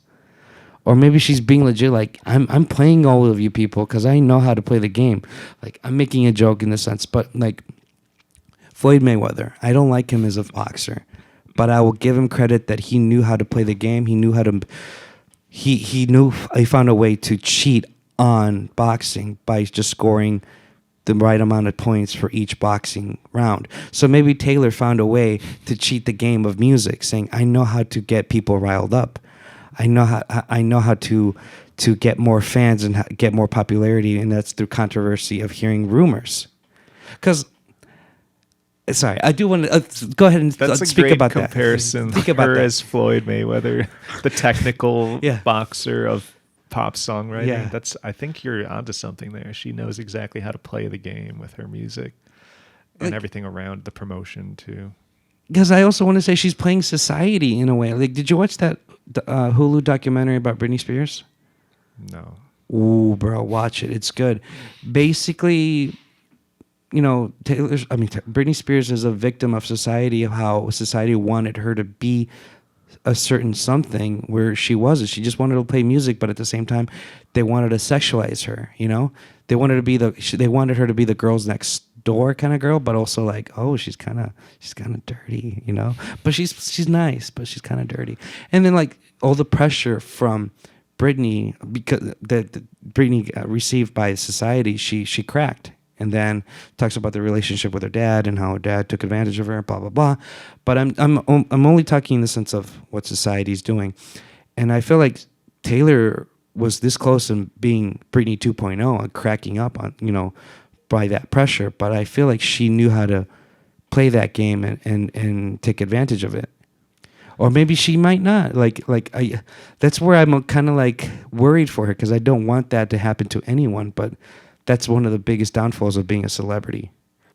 Or maybe she's being legit, like, I'm playing all of you people because I know how to play the game. Like, I'm making a joke in the sense, but, like, Floyd Mayweather, I don't like him as a boxer, but I will give him credit that he knew how to play the game. He knew how to, he found a way to cheat on boxing by just scoring the right amount of points for each boxing round. So maybe Taylor found a way to cheat the game of music, saying, I know how to get people riled up. I know how to get more fans and get more popularity, and that's through controversy of hearing rumors. Because, sorry, I do want to go ahead and speak about that. That's a great comparison. Think about her as Floyd Mayweather, the technical boxer of pop songwriting. Yeah. I think you're onto something there. She knows exactly how to play the game with her music and everything around the promotion too. because I also want to say she's playing society in a way. Like, did you watch that Hulu documentary about Britney Spears? No. Ooh, bro, watch it. It's good. Basically, Britney Spears is a victim of society, of how society wanted her to be a certain something where she wasn't. She just wanted to play music, but at the same time, they wanted to sexualize her. They wanted her to be the girls next door kind of girl, but also like, oh, she's kind of dirty, But she's nice, but she's kind of dirty. And then like all the pressure from Britney, because that Britney received by society, she cracked. And then talks about the relationship with her dad and how her dad took advantage of her, blah blah blah. But I'm only talking in the sense of what society's doing, and I feel like Taylor was this close in being Britney 2.0 and cracking up on by that pressure. But I feel like she knew how to play that game and take advantage of it, or maybe she might not. That's where I'm kind of like worried for her, because I don't want that to happen to anyone, but. That's one of the biggest downfalls of being a celebrity.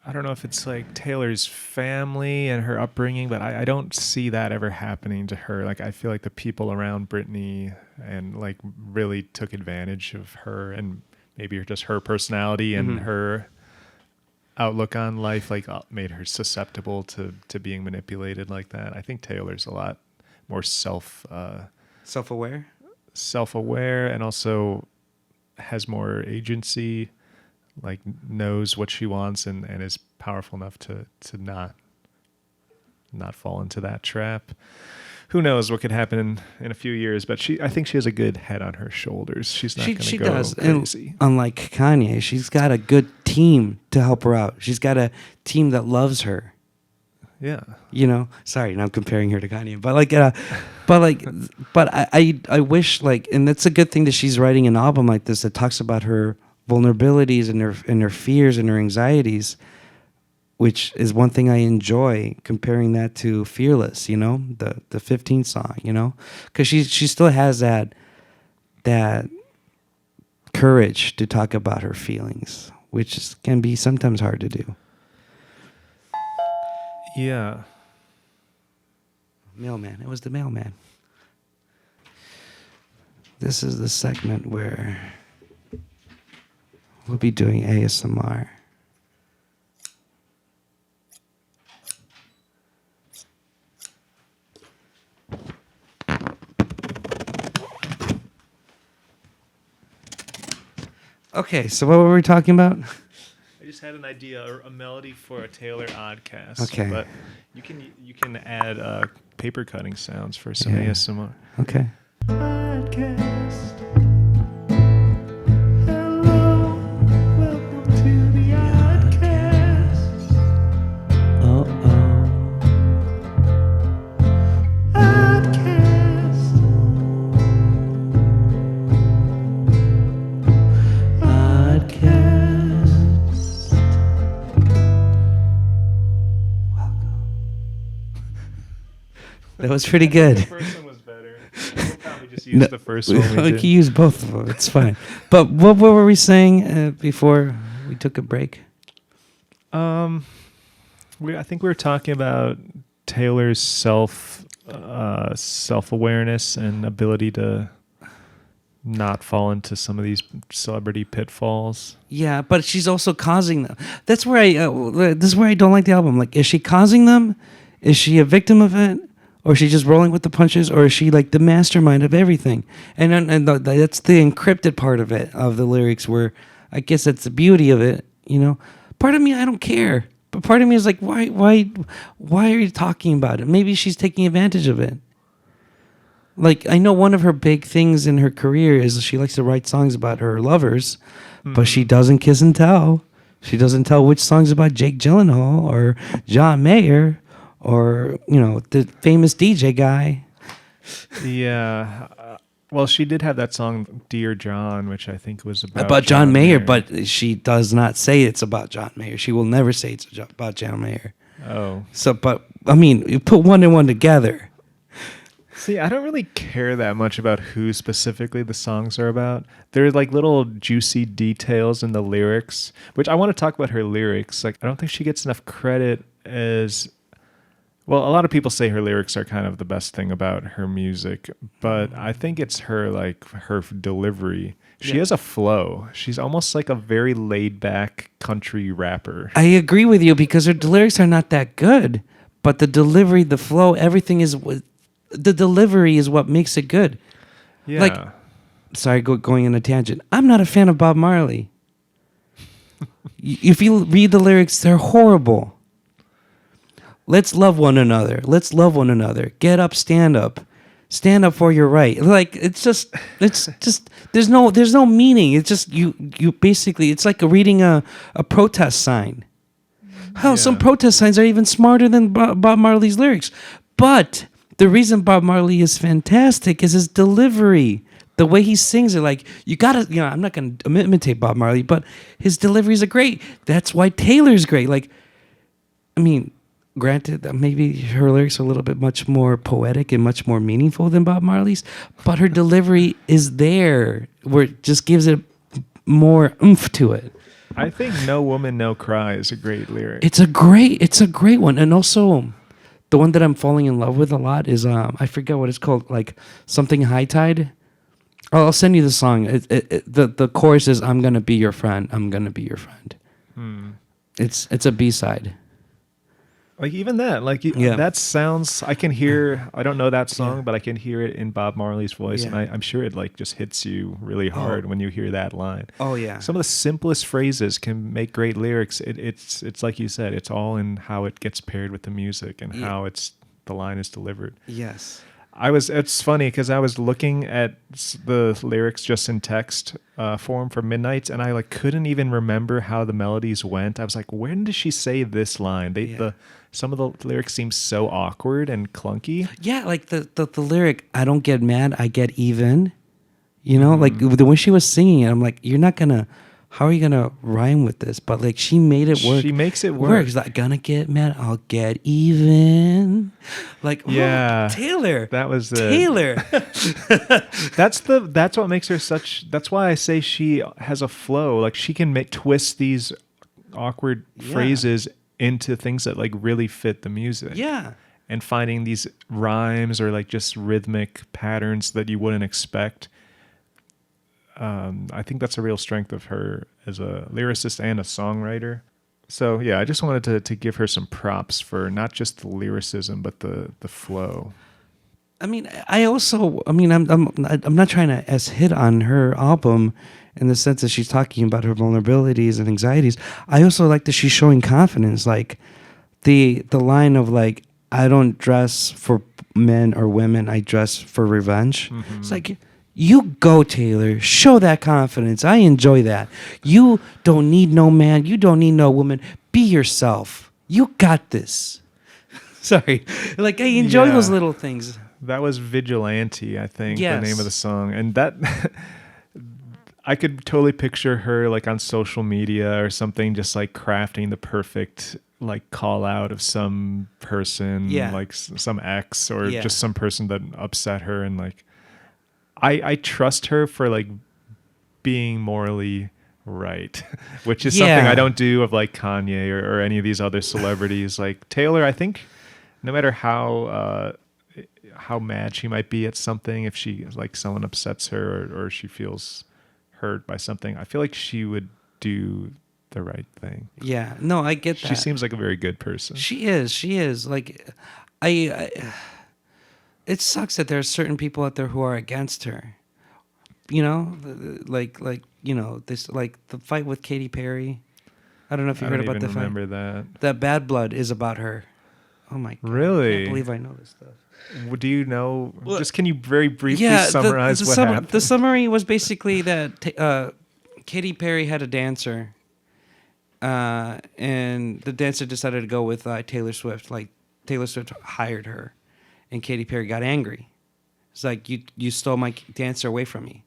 I don't know if it's like Taylor's family and her upbringing, but I don't see that ever happening to her. Like, I feel like the people around Britney and like really took advantage of her, and maybe just her personality and her outlook on life, like made her susceptible to being manipulated like that. I think Taylor's a lot more self-aware, and also has more agency. Like knows what she wants and is powerful enough to not fall into that trap. Who knows what could happen in a few years? But I think she has a good head on her shoulders. She's not going to go crazy. And unlike Kanye, she's got a good team to help her out. She's got a team that loves her. Yeah. Sorry, now I'm comparing her to Kanye, but I wish, like, and that's a good thing that she's writing an album like this that talks about her vulnerabilities and her fears and her anxieties, which is one thing I enjoy, comparing that to Fearless, the 15 song, because she still has that courage to talk about her feelings, which can be sometimes hard to do. Yeah. Mailman. It was the mailman. This is the segment where we'll be doing ASMR. Okay, so what were we talking about? I just had an idea, a melody for a Taylor ODcast. Okay. But you can add paper cutting sounds for some ASMR. Okay. Podcast. Hello, welcome to the ODcast. ODcast. That was pretty good. The first one was better. We'll probably just use the first one. We can use both of them. It's fine. But what were we saying before we took a break? I think we were talking about Taylor's self-awareness and ability to not fall into some of these celebrity pitfalls. Yeah, but she's also causing them. That's where this is where I don't like the album. Like, is she causing them? Is she a victim of it? Or is she just rolling with the punches? Or is she like the mastermind of everything? And that's the encrypted part of it, of the lyrics, where I guess that's the beauty of it, Part of me, I don't care. But part of me is like, why are you talking about it? Maybe she's taking advantage of it. Like, I know one of her big things in her career is she likes to write songs about her lovers, but she doesn't kiss and tell. She doesn't tell which song's about Jake Gyllenhaal or John Mayer or, the famous DJ guy. Yeah. Well, she did have that song, Dear John, which I think was about John Mayer, but she does not say it's about John Mayer. She will never say it's about John Mayer. Oh. So, but, I mean, you put one and one together. See, I don't really care that much about who specifically the songs are about. There are like little juicy details in the lyrics, which I want to talk about her lyrics. Like, I don't think she gets enough credit as Well, a lot of people say her lyrics are kind of the best thing about her music, but I think it's her delivery. She has a flow. She's almost like a very laid back country rapper. I agree with you because her lyrics are not that good, but the delivery, the flow, everything is the delivery is what makes it good. Yeah. Like, sorry, going on a tangent. I'm not a fan of Bob Marley. If you read the lyrics, they're horrible. Let's love one another. Let's love one another. Get up, stand up. Stand up for your right. Like it's just there's no meaning. It's just you basically it's like reading a protest sign. Hell, some protest signs are even smarter than Bob Marley's lyrics. But the reason Bob Marley is fantastic is his delivery. The way he sings it, like you gotta, I'm not gonna imitate Bob Marley, but his deliveries are great. That's why Taylor's great. Like, I mean, granted that maybe her lyrics are a little bit much more poetic and much more meaningful than Bob Marley's, but her delivery is there where it just gives it more oomph to it. I think "No Woman, No Cry" is a great lyric. It's a great one, and also the one that I'm falling in love with a lot is I forget what it's called, like something High Tide. I'll send you the song. The chorus is "I'm gonna be your friend. I'm gonna be your friend." It's a B-side. Like even that, that sounds. I can hear. I don't know that song, but I can hear it in Bob Marley's voice, and I'm sure it like just hits you really hard when you hear that line. Oh yeah. Some of the simplest phrases can make great lyrics. It's like you said. It's all in how it gets paired with the music and how the line is delivered. Yes. It's funny because I was looking at the lyrics just in text form for Midnights, and I couldn't even remember how the melodies went. I was like, when did she say this line? Some of the lyrics seem so awkward and clunky. Yeah, like the lyric, "I don't get mad, I get even." Like the way she was singing it, I'm like, how are you gonna rhyme with this? But like she made it work. She makes it work. She's like, "Gonna get mad, I'll get even." Like, yeah, Taylor. That was Taylor. That's what makes her such. That's why I say she has a flow. Like she can twist these awkward phrases into things that really fit the music. Yeah. And finding these rhymes or just rhythmic patterns that you wouldn't expect. I think that's a real strength of her as a lyricist and a songwriter. So yeah, I just wanted to give her some props for not just the lyricism but the flow. I mean, I'm not trying to hit on her album in the sense that she's talking about her vulnerabilities and anxieties. I also like that she's showing confidence. Like the line of I don't dress for men or women, I dress for revenge. Mm-hmm. It's like, you go, Taylor. Show that confidence. I enjoy that. You don't need no man. You don't need no woman. Be yourself. You got this. Sorry. I enjoy those little things. That was Vigilante, I think, the name of the song. And that... I could totally picture her on social media or something, just crafting the perfect call out of some person, some ex or just some person that upset her, and I trust her for being morally right, which is something I don't do of Kanye or any of these other celebrities. Taylor, I think no matter how mad she might be at something, if she someone upsets her or she feels hurt by something, I feel like she would do the right thing. Yeah, no, I get that. She seems like a very good person. She is. I it sucks that there are certain people out there who are against her. This the fight with Katy Perry. I don't know if you heard about the fight. I remember that. That Bad Blood is about her. Oh my God. Really? I can't believe I know this stuff. Do you know? Just can you very briefly summarize what happened? The summary was basically that Katy Perry had a dancer, and the dancer decided to go with Taylor Swift. Taylor Swift hired her, and Katy Perry got angry. It's like, you stole my dancer away from me.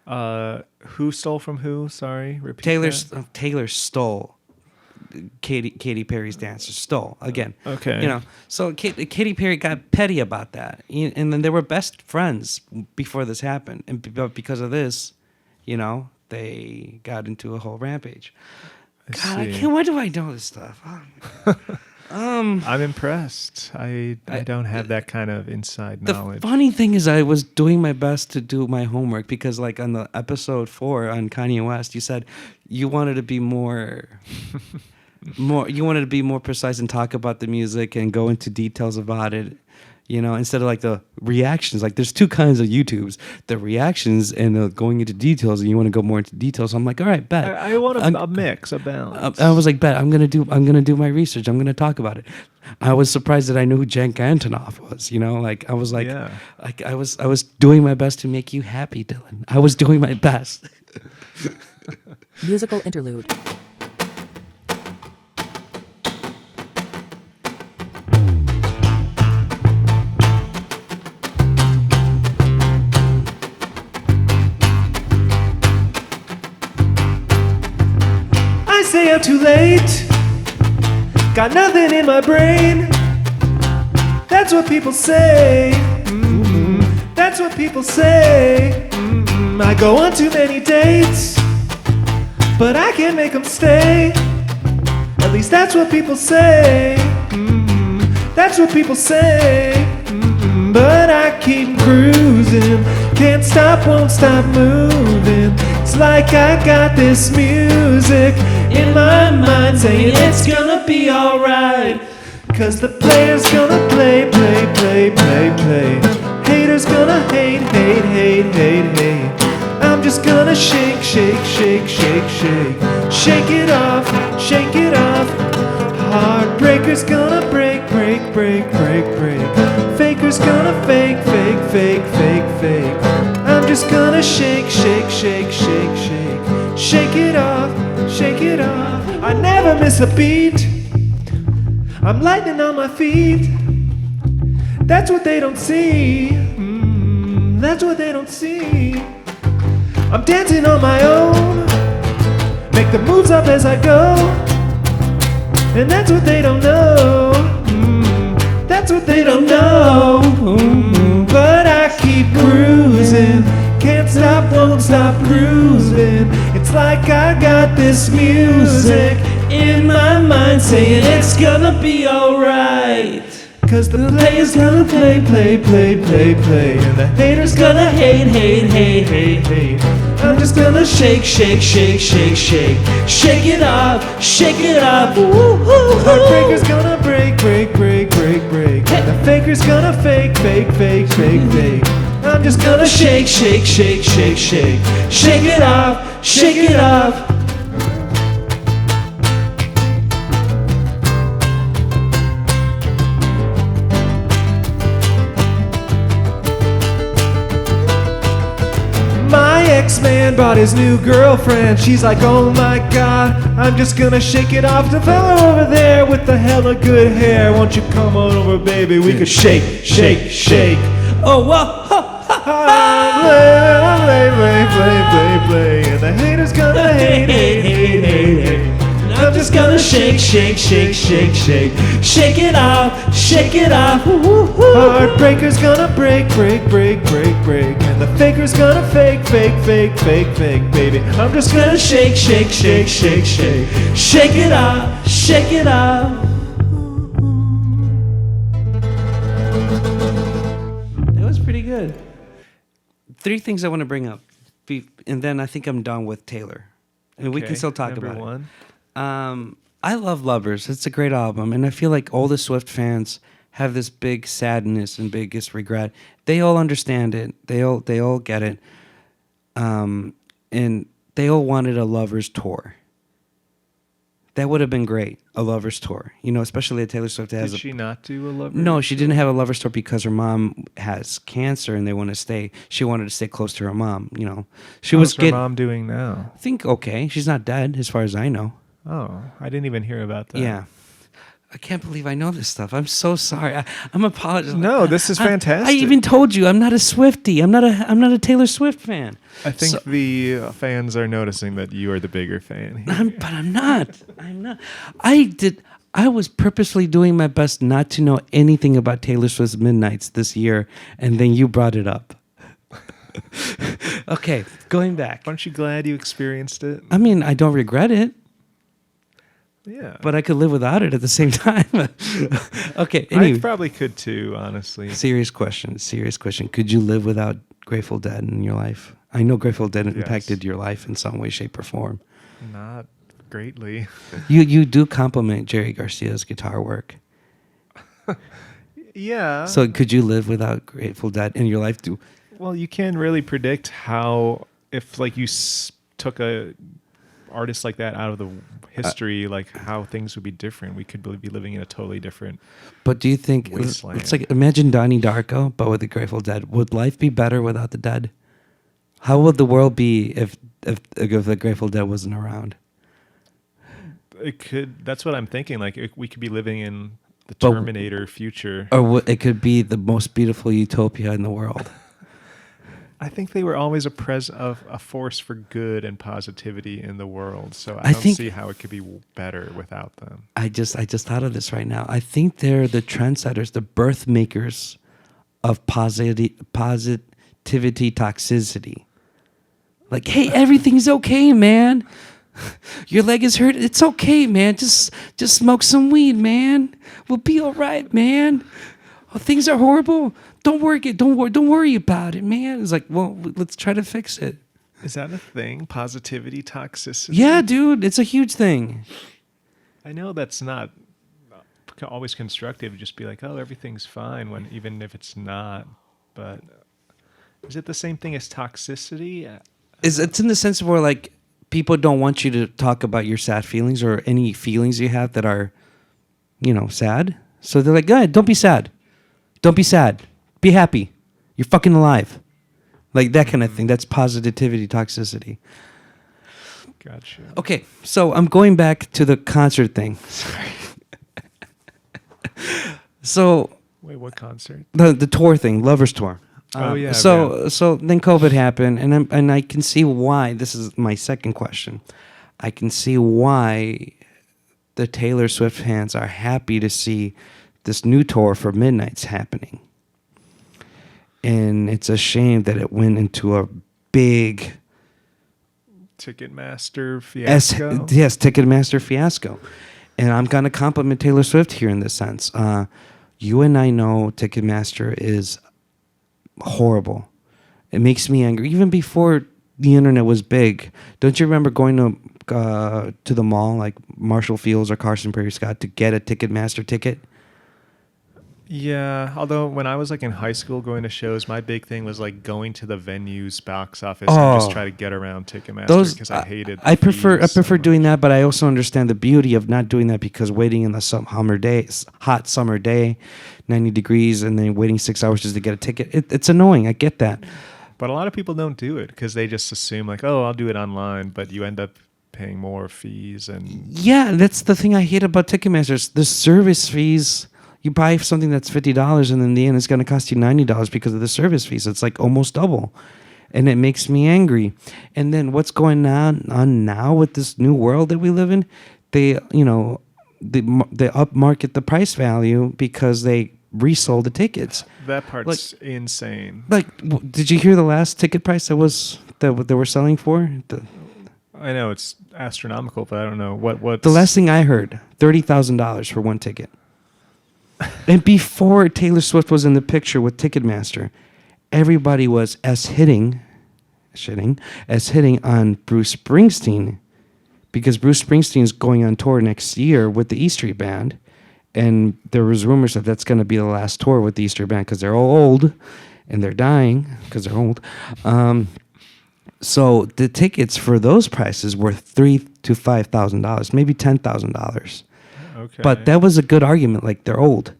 Who stole from who? Sorry, repeat. Taylor stole Katy Perry's dancer. Stole again. Okay. So Katy Perry got petty about that, and then they were best friends before this happened, and because of this, they got into a whole rampage. God, I can't. Why do I know this stuff? I'm impressed. I don't have that kind of inside knowledge. The funny thing is, I was doing my best to do my homework because, like, on the episode 4 on Kanye West, you said you wanted to be more precise and talk about the music and go into details about it. You know, instead of like the reactions, like there's two kinds of YouTubes: the reactions and the going into details. And you want to go more into details. So I'm like, all right, bet. I want a mix, a balance. I was like, bet. I'm gonna do my research. I'm gonna talk about it. I was surprised that I knew who Antonoff was. You know, like I was like, I was doing my best to make you happy, Dylan. I was doing my best. Musical interlude. Say I'm too late, got nothing in my brain. That's what people say. That's what people say. I go on too many dates, but I can't make them stay. At least that's what people say. That's what people say. But I keep cruising, can't stop, won't stop moving. It's like I got this music in my mind saying it's gonna be alright. Cause the player's gonna play, play, play, play, play. Haters gonna hate, hate, hate, hate, hate. I'm just gonna shake, shake, shake, shake, shake. Shake it off, shake it off. Heartbreaker's gonna break, break, break, break, break. Faker's gonna fake, fake, fake, fake, fake. I'm just gonna shake, shake, shake, shake, shake. Shake it off, shake it off. I never miss a beat. I'm lightning on my feet. That's what they don't see. That's what they don't see. I'm dancing on my own. Make the moves up as I go. And that's what they don't know. That's what they don't know. But I keep cruising. Can't stop, won't stop cruising. It's like I got this music in my mind saying it's gonna be alright. Cause the player's gonna play, play, play, play, play. And the hater's gonna hate, hate, hate, hate, hate. I'm just gonna shake, shake, shake, shake, shake. Shake it up, shake it up. Heartbreaker's gonna break, break, break, break, break. And the faker's gonna fake, fake, fake, fake, fake. I'm just gonna shake, shake, shake, shake, shake. Shake it up, shake it up. My ex-man brought his new girlfriend. She's like, oh my god, I'm just gonna shake it off. The fella over there with the hella good hair, won't you come on over, baby? We could shake, shake, shake. Oh, whoa, play, play, play, play, play. And the hater's gonna hate, hate, hate, hate, hate. I'm just gonna shake, shake, shake, shake, shake. Shake it off, shake it off. Heartbreaker's gonna break, break, break, break, break. And the faker's gonna fake, fake, fake, fake, fake, baby. I'm just gonna shake, shake, shake, shake, shake. Shake it off, shake it off. That was pretty good. 3 things I want to bring up, and then I think I'm done with Taylor. And we can still talk about it. I love Lovers. It's a great album, and I feel like all the Swift fans have this big sadness and biggest regret. They all understand it. They all get it. And they all wanted a Lovers tour. That would have been great, a Lovers tour. You know, especially Taylor Swift has. Did she not do a Lovers? No, she didn't have a Lovers tour because her mom has cancer, and they want to stay. She wanted to stay close to her mom. You know, How's her mom doing now? I think okay. She's not dead, as far as I know. Oh, I didn't even hear about that. Yeah. I can't believe I know this stuff. I'm so sorry. I'm apologizing. No, this is fantastic. I even told you I'm not a Swiftie. I'm not a Taylor Swift fan. I think the fans are noticing that you are the bigger fan here. But I'm not. I'm not. I was purposely doing my best not to know anything about Taylor Swift's Midnights this year, and then you brought it up. Okay, going back. Aren't you glad you experienced it? I mean, I don't regret it. Yeah. But I could live without it at the same time. Okay. Anyway. I probably could too, honestly. Serious question. Could you live without Grateful Dead in your life? I know Grateful Dead impacted your life in some way, shape, or form. Not greatly. You do compliment Jerry Garcia's guitar work. Yeah. So could you live without Grateful Dead in your life? Well, you can't really predict how, if like you took a artist like that out of the history, like how things would be different. We could be living in a totally different. But do you think wasteland. It's like, imagine Donnie Darko, but with the Grateful Dead? Would life be better without the Dead? How would the world be if the Grateful Dead wasn't around? It could. That's what I'm thinking. Like we could be living in the Terminator future, or it could be the most beautiful utopia in the world. I think they were always a force for good and positivity in the world. So I don't see how it could be better without them. I just thought of this right now. I think they're the trendsetters, the birth makers of positivity toxicity. Like, hey, everything's okay, man. Your leg is hurt. It's okay, man. Just smoke some weed, man. We'll be all right, man. Oh, things are horrible. Don't worry about it, man. It's like, well, let's try to fix it. Is that a thing? Positivity toxicity? Yeah, dude, it's a huge thing. I know that's not always constructive. Just be like, oh, everything's fine, even if it's not. But is it the same thing as toxicity? It's in the sense where like people don't want you to talk about your sad feelings or any feelings you have that are, sad. So they're like, go ahead, don't be sad. Don't be sad. Be happy. You're fucking alive. Like that kind of thing. That's positivity toxicity. Gotcha. Okay, so I'm going back to the concert thing. Sorry. So wait, what concert? The tour thing, Lovers Tour. Oh yeah. So then COVID happened, and I can see why. This is my second question. I can see why the Taylor Swift fans are happy to see this new tour for Midnight's happening. And it's a shame that it went into a big Ticketmaster fiasco. Yes, Ticketmaster fiasco. And I'm going to compliment Taylor Swift here in this sense. You and I know Ticketmaster is horrible. It makes me angry. Even before the internet was big, don't you remember going to the mall like Marshall Fields or Carson Prairie Scott to get a Ticketmaster ticket? Yeah, although when I was like in high school going to shows, my big thing was like going to the venue's box office and just try to get around Ticketmaster because I hated. I prefer doing that, but I also understand the beauty of not doing that because waiting in the hot summer day, 90 degrees, and then waiting 6 hours just to get a ticket. It's annoying. I get that. But a lot of people don't do it because they just assume like, oh, I'll do it online, but you end up paying more fees and. Yeah, that's the thing I hate about Ticketmaster. The service fees. You buy something that's $50 and in the end it's going to cost you $90 because of the service fees. It's like almost double. And it makes me angry. And then what's going on now with this new world that we live in? They upmarket the price value because they resold the tickets. That part's insane. Like, did you hear the last ticket price that they were selling for? I know it's astronomical, but I don't know what. The last thing I heard, $30,000 for one ticket. And before Taylor Swift was in the picture with Ticketmaster, everybody was shitting on Bruce Springsteen because Bruce Springsteen is going on tour next year with the E Street Band, and there was rumors that that's going to be the last tour with the E Street Band because they're all old and they're dying because they're old. So the tickets for those prices were $3,000 to $5,000, maybe $10,000. Okay. But that was a good argument. Like, they're old.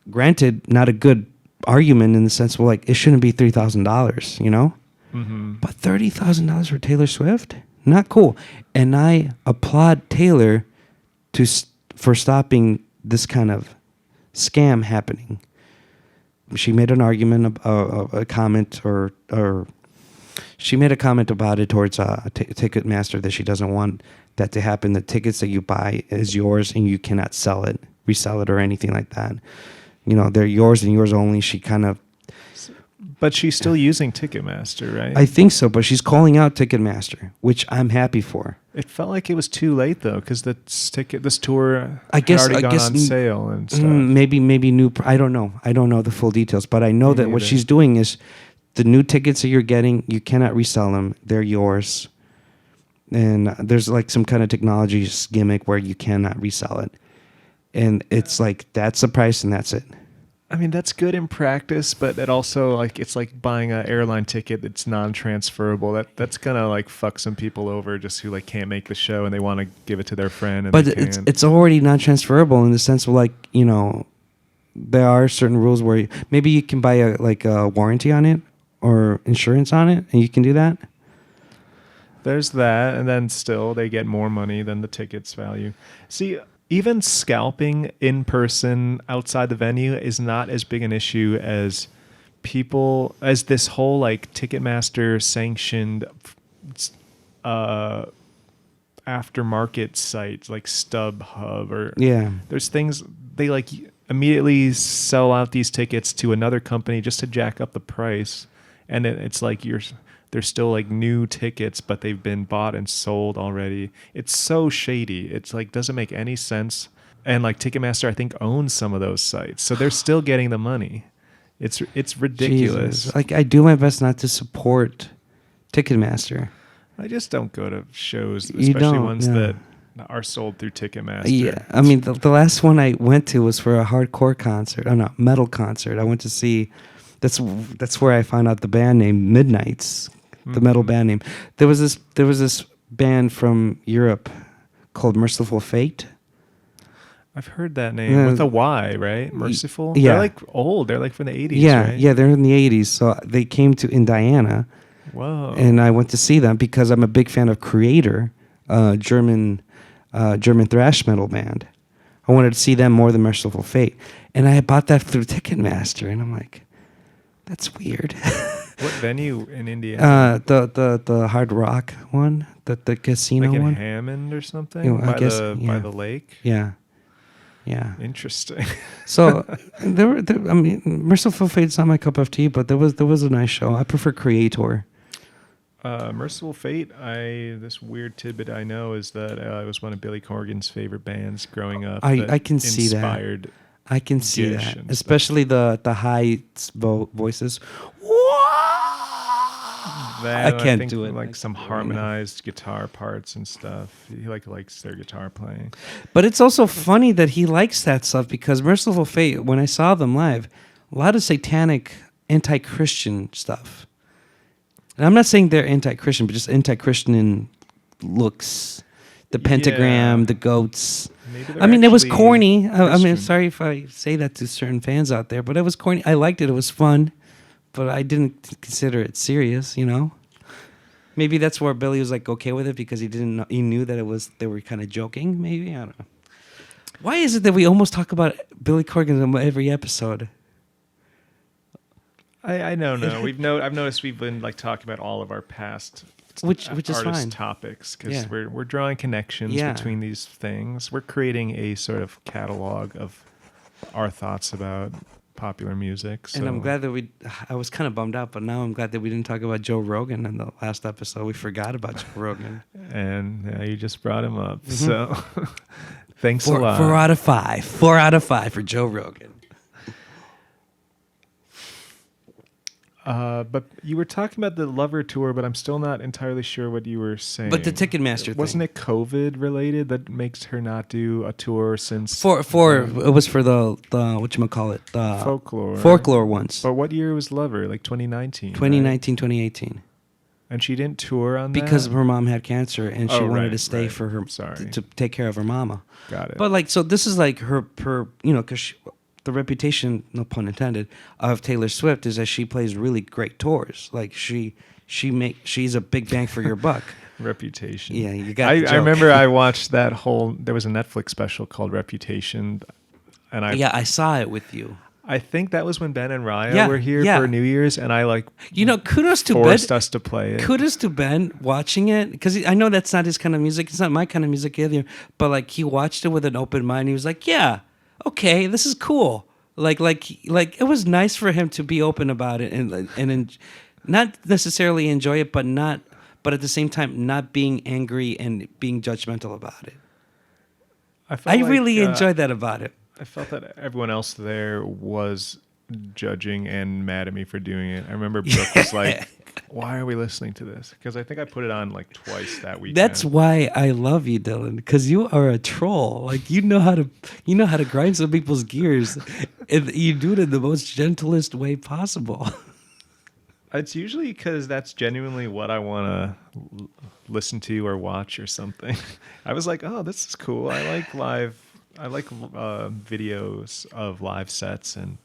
Granted, not a good argument in the sense, well, like, it shouldn't be $3,000, you know? Mm-hmm. But $30,000 for Taylor Swift? Not cool. And I applaud Taylor for stopping this kind of scam happening. She made an argument, a comment, or she made a comment about it towards Ticketmaster that she doesn't want that to happen. The tickets that you buy is yours and you cannot resell it or anything like that. You know, they're yours and yours only. She kind of But she's still using Ticketmaster, right? I think so, but she's calling out Ticketmaster, which I'm happy for. It felt like it was too late though, because this tour I guess had already gone on sale and stuff. Maybe new. I don't know. I don't know the full details, but I know that what she's doing is the new tickets that you're getting, you cannot resell them. They're yours. And there's like some kind of technology gimmick where you cannot resell it. And it's like, that's the price and that's it. I mean, that's good in practice, but it also like it's like buying an airline ticket that's non-transferable. That's gonna like fuck some people over just who like can't make the show and they want to give it to their friend. And but it's already non-transferable in the sense of like, you know, there are certain rules where maybe you can buy a warranty on it or insurance on it, and you can do that. There's that, and then still they get more money than the ticket's value. See, even scalping in person outside the venue is not as big an issue as this whole like Ticketmaster sanctioned aftermarket sites like StubHub or there's things they like immediately sell out these tickets to another company just to jack up the price, and it's like they're still like new tickets, but they've been bought and sold already. It's so shady. It's like doesn't make any sense. And like Ticketmaster, I think owns some of those sites, so they're still getting the money. It's ridiculous. Jesus. Like I do my best not to support Ticketmaster. I just don't go to shows, especially ones that are sold through Ticketmaster. Yeah, I mean the last one I went to was for a hardcore concert. Oh no, metal concert. I went to see. That's where I found out the band name Midnights. The metal band name. There was this band from Europe called Merciful Fate. I've heard that name with a Y, right? Merciful. Yeah, they're like old. They're like from the 80s. Yeah, right? Yeah, they're in the 80s. So they came to Indiana. Whoa! And I went to see them because I'm a big fan of Creator, German thrash metal band. I wanted to see them more than Merciful Fate, and I bought that through Ticketmaster, and I'm like, that's weird. What venue in Indiana? The Hard Rock one, the casino like in one. Hammond or something? You know, by the lake? Yeah. Interesting. So I mean, Merciful Fate's not my cup of tea, but there was a nice show. I prefer Creator. Merciful Fate, this weird tidbit I know is that it was one of Billy Corgan's favorite bands growing up. I can see that. I can see that, especially the high voices. I can't do it. Like some harmonized guitar parts and stuff. He likes their guitar playing. But it's also funny that he likes that stuff because Merciful Fate, when I saw them live, a lot of satanic, anti-Christian stuff. And I'm not saying they're anti-Christian, but just anti-Christian in looks. The pentagram, the goats. I mean, it was corny. I mean, sorry if I say that to certain fans out there, but it was corny. I liked it. It was fun, but I didn't consider it serious, you know? Maybe that's where Billy was like okay with it because he knew that they were kind of joking, maybe? I don't know. Why is it that we almost talk about Billy Corgan in every episode? I don't know. I've noticed we've been like talking about all of our past which is fine topics because we're drawing connections between these things. We're creating a sort of catalog of our thoughts about popular music. So. And I'm glad that I was kind of bummed out, but now I'm glad that we didn't talk about Joe Rogan in the last episode. We forgot about Joe Rogan. And you just brought him up. Mm-hmm. So thanks a lot. 4 out of 5. 4 out of 5 for Joe Rogan. But you were talking about the Lover tour, but I'm still not entirely sure what you were saying. But the Ticketmaster wasn't it COVID related that makes her not do a tour since it was for the whatchamacallit, the folklore ones. But what year was Lover? Like 2019. 2019, right? 2018. And she didn't tour on because that? her mom had cancer and she wanted to stay for her to take care of her mama. Got it. But like, so this is like her you know, because the reputation, no pun intended, of Taylor Swift is that she plays really great tours. Like she's a big bang for your buck. Reputation. Yeah, you got. I remember I watched that whole. There was a Netflix special called Reputation, and I saw it with you. I think that was when Ben and Raya were here for New Year's, and I kudos to forced Ben. us to play it. Kudos to Ben watching it because I know that's not his kind of music. It's not my kind of music either. But like he watched it with an open mind. He was like, "Yeah, okay, this is cool." Like it was nice for him to be open about it and not necessarily enjoy it, but at the same time not being angry and being judgmental about it. I really enjoyed that about it. I felt that everyone else there was judging and mad at me for doing it. I remember Brooke was like, "Why are we listening to this?" Because I think I put it on like twice that weekend. That's why I love you, Dylan, because you are a troll. Like you know how to grind some people's gears, and you do it in the most gentlest way possible. It's usually because that's genuinely what I want to listen to or watch or something. I was like, "Oh, this is cool. I like live. I like videos of live sets and."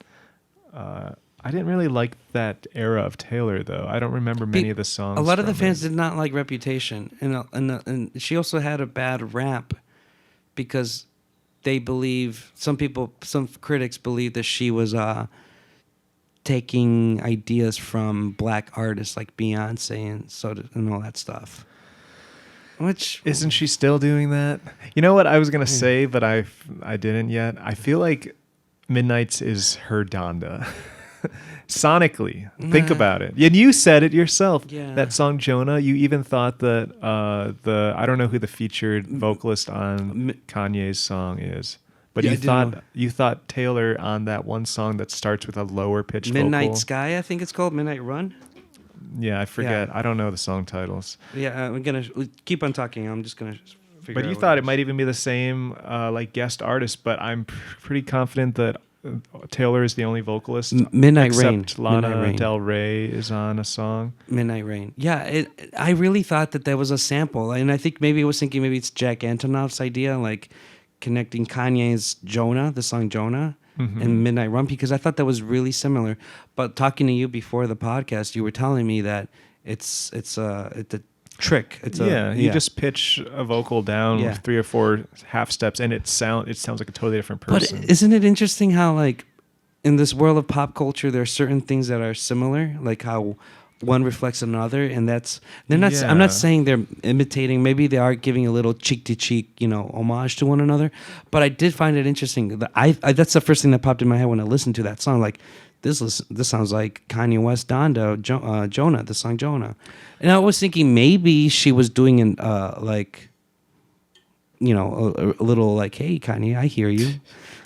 I didn't really like that era of Taylor, though. I don't remember many of the songs. A lot of the fans did not like Reputation, and she also had a bad rap because they believe some critics believe that she was taking ideas from black artists like Beyonce and all that stuff. Which isn't she still doing that? You know what I was gonna say, but I didn't yet. I feel like Midnight's is her Donda. Sonically, think about it. And you said it yourself. Yeah. That song Jonah, you even thought that I don't know who the featured vocalist on Kanye's song is, but you thought Taylor on that one song that starts with a lower pitched Midnight vocal. Sky, I think it's called Midnight Run. Yeah, I forget. I don't know the song titles. Yeah, we're gonna keep on talking. I'm just gonna figure. But you thought it might even be the same like guest artist, but I'm pretty confident that Taylor is the only vocalist. Midnight except Rain. Lana Midnight Rain. Del Rey is on a song. Midnight Rain. Yeah, I really thought that was a sample, and I think maybe it's Jack Antonoff's idea, like connecting Kanye's Jonah, the song Jonah, and Midnight Run, because I thought that was really similar. But talking to you before the podcast, you were telling me that it's a trick. You just pitch a vocal down with 3 or 4 half steps, and it sounds like a totally different person. But isn't it interesting how, like, in this world of pop culture, there are certain things that are similar, like how one reflects another, and they're not. I'm not saying they're imitating. Maybe they are giving a little cheek to cheek, homage to one another. But I did find it interesting. That's the first thing that popped in my head when I listened to that song. Like, this sounds like Kanye West Donda, Jonah, the song Jonah. And I was thinking maybe she was doing a little like, hey, Kanye, I hear you.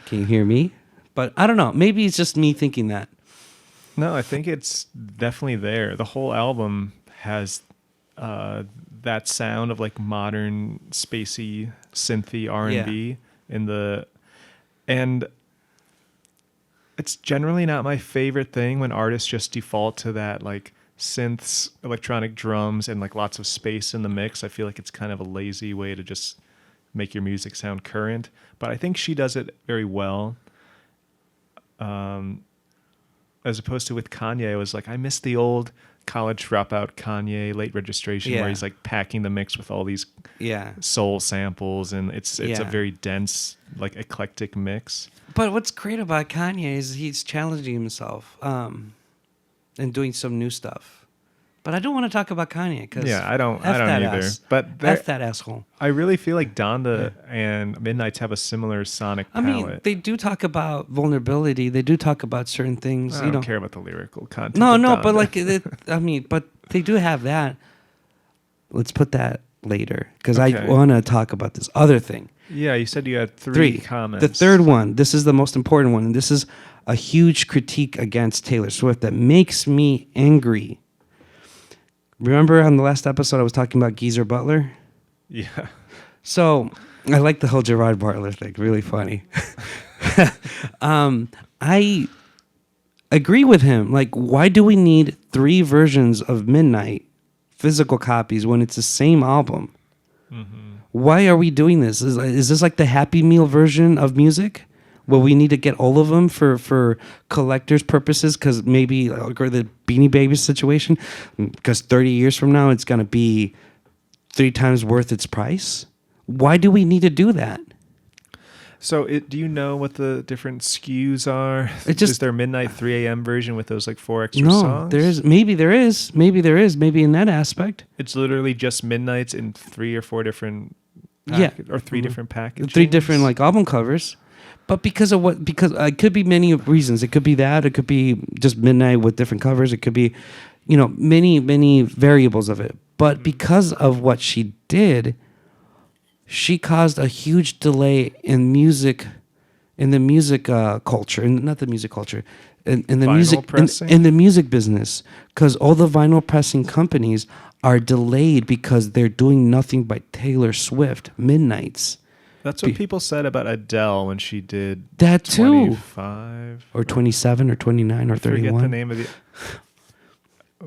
Can you hear me? But I don't know. Maybe it's just me thinking that. No, I think it's definitely there. The whole album has that sound of like modern spacey synthy R&B and it's generally not my favorite thing when artists just default to that like synths, electronic drums, and like lots of space in the mix. I feel like it's kind of a lazy way to just make your music sound current. But I think she does it very well. As opposed to with Kanye, I was like, I miss the old college dropout Kanye Late Registration where he's like packing the mix with all these soul samples, and it's a very dense, like eclectic mix. But what's great about Kanye is he's challenging himself and doing some new stuff. But I don't want to talk about Kanye because I don't either. But F that asshole. I really feel like Donda and Midnight's have a similar sonic palette. I mean, they do talk about vulnerability. They do talk about certain things. I don't care about the lyrical content. No, but like, but they do have that. Let's put that later because I want to talk about this other thing. Yeah, you said you had three comments. The third one, this is the most important one, and this is a huge critique against Taylor Swift that makes me angry. Remember on the last episode I was talking about Geezer Butler? Yeah. So I like the whole Gerard Butler thing. Really funny. I agree with him. Like, why do we need 3 versions of Midnight, physical copies, when it's the same album? Mm-hmm. Why are we doing this? Is this like the Happy Meal version of music? Well, we need to get all of them for collectors' purposes because maybe or the Beanie Babies situation, because 30 years from now it's going to be 3 times worth its price. Why do we need to do that? So do you know what the different SKUs are? Is there a Midnight 3 a.m. version with those like 4 extra songs? Maybe there is. Maybe in that aspect. It's literally just Midnights in 3 or 4 different or 3 different packages. 3 different like album covers. But because of what? Because it could be many reasons. It could be that. It could be just midnight with different covers. It could be, many variables of it. But because of what she did, she caused a huge delay in music, in the music culture, and not the music culture, in the Vinyl music pressing? in the music business, because all the vinyl pressing companies are delayed because they're doing nothing but Taylor Swift midnights. That's what people said about Adele when she did That too. 25 Or 27 or 29 or I forget 31. the name of the.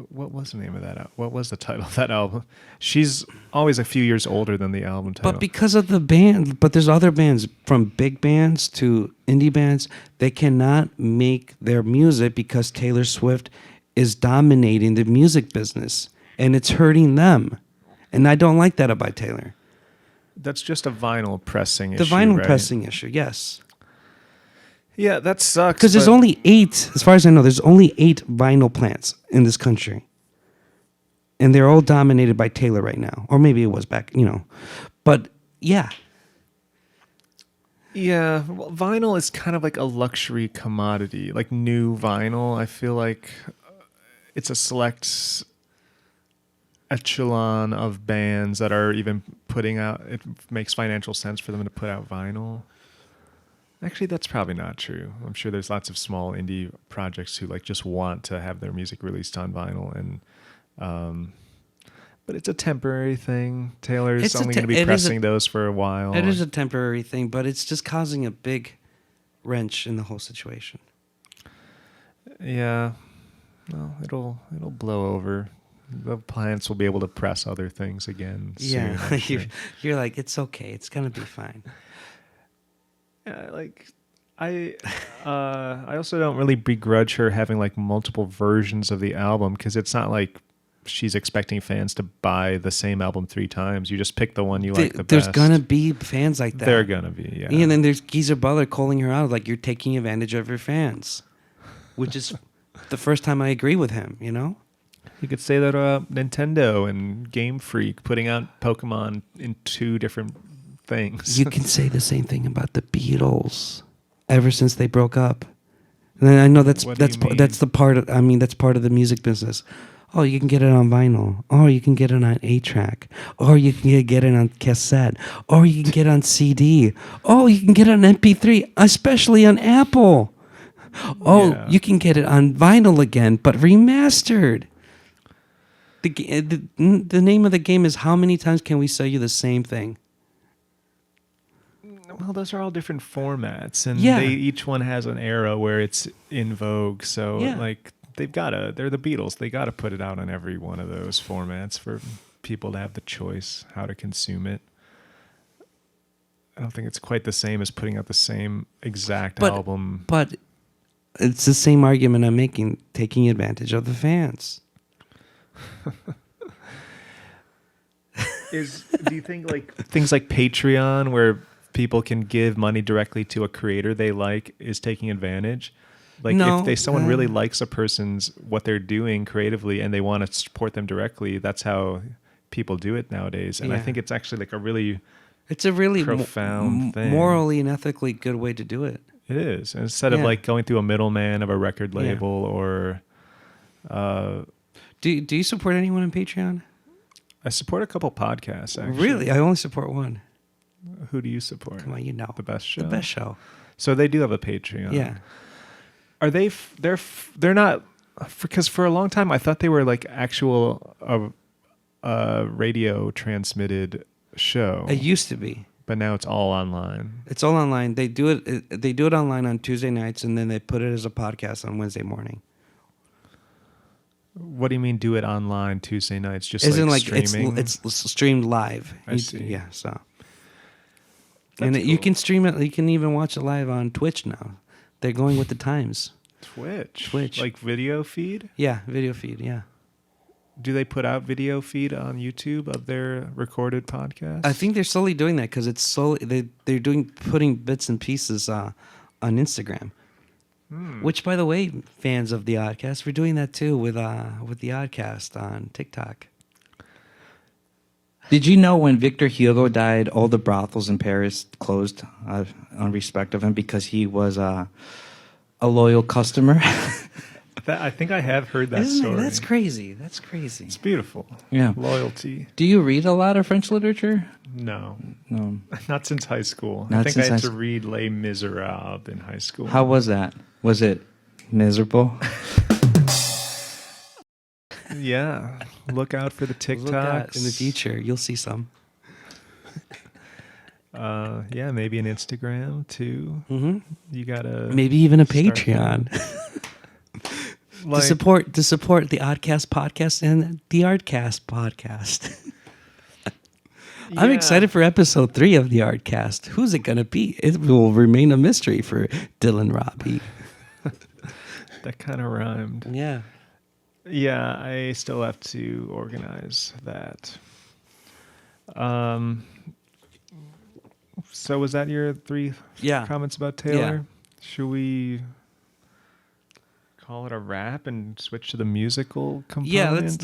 What was the name of that? What was the title of that album? She's always a few years older than the album title. But because of the band, but there's other bands, from big bands to indie bands, they cannot make their music because Taylor Swift is dominating the music business, and it's hurting them. And I don't like that about Taylor. That's just a vinyl pressing The issue, vinyl right? pressing issue, yes. Yeah, that sucks. Because there's but- only 8, as far as I know, there's only 8 vinyl plants in this country. And they're all dominated by Taylor right now. Or maybe it was back, But yeah. Yeah, well, vinyl is kind of like a luxury commodity. Like new vinyl, I feel like it's a select echelon of bands that are even putting out, it makes financial sense for them to put out vinyl. Actually, that's probably not true. I'm sure there's lots of small indie projects who like just want to have their music released on vinyl, and but it's a temporary thing. Taylor's only going to be pressing those for a while. It is a temporary thing, but it's just causing a big wrench in the whole situation. Yeah, well, it'll blow over. The plants will be able to press other things again soon. Yeah, you're like, it's okay. It's going to be fine. Yeah, like I also don't really begrudge her having like multiple versions of the album, because it's not like she's expecting fans to buy the same album 3 times. You just pick the one you like the There's best. gonna be fans like that. There gonna be, yeah. And then there's Geezer Butler calling her out like, you're taking advantage of your fans, which is the first time I agree with him. You could say that about Nintendo and Game Freak putting out Pokemon in 2 different things. You can say the same thing about the Beatles. Ever since they broke up, and I know that's What do you mean? that's the part of, that's part of the music business. Oh, you can get it on vinyl, or you can get it on 8-track, or you can get it on cassette, or you can get it on CD. Oh, you can get it on MP3, especially on Apple. Oh, Yeah. you can get it on vinyl again, but remastered. The name of the game is, how many times can we sell you the same thing? Well, those are all different formats, and Yeah. each one has an era where it's in vogue. So, Yeah. like, they're the Beatles. They got to put it out on every one of those formats for people to have the choice how to consume it. I don't think it's quite the same as putting out the same exact album. But it's the same argument I'm making, taking advantage of the fans. Do you think like things like Patreon, where people can give money directly to a creator they like, is taking advantage? Like, No, if someone really likes a person's what they're doing creatively and they want to support them directly, that's how people do it nowadays. And I Yeah. think it's actually like a really It's a really profound thing. morally and ethically good way to do it. It is. And instead of Yeah. like going through a middleman of a record label or Do you support anyone on Patreon? I support a couple podcasts, actually. Really? I only support one. Who do you support? Come on, The Best Show. The Best Show. So they do have a Patreon. Yeah. Are they? They're not, because for a long time I thought they were like actual radio transmitted show. It used to be. But now it's all online. It's all online. They do it. They do it online on Tuesday nights, and then they put it as a podcast on Wednesday morning. What do you mean? Do it online Tuesday nights? Just Isn't like like streaming? it's streamed live. I see. Yeah. So. That's And you cool. can stream it. You can even watch it live on Twitch now. They're going with the times. Twitch. Like video feed. Yeah, video feed. Yeah. Do they put out video feed on YouTube of their recorded podcast? I think they're slowly doing that because it's slowly they're putting bits and pieces on Instagram. Which, by the way, fans of the ODcast, we're doing that too with the ODcast on TikTok. Did you know when Victor Hugo died, all the brothels in Paris closed on respect of him because he was a loyal customer? I think I have heard that Isn't story. it? That's crazy. That's crazy. It's beautiful. Yeah. Loyalty. Do you read a lot of French literature? No. No. Not since high school. Not I think since I had high to read Les Miserables in high school. How was that? Was it miserable? Yeah. Look out for the TikToks. Look out in the future. You'll see some. Yeah, maybe an Instagram too. Mm-hmm. You gotta Maybe even a start Patreon. like, to support the ODcast podcast and the Artcast podcast. I'm yeah. excited for episode 3 of the Artcast. Who's it gonna be? It will remain a mystery for Dylan Robbie. That kind of rhymed. Yeah. Yeah, I still have to organize that. So was that your 3 comments about Taylor? Yeah. Should we call it a wrap and switch to the musical component? Yeah, let's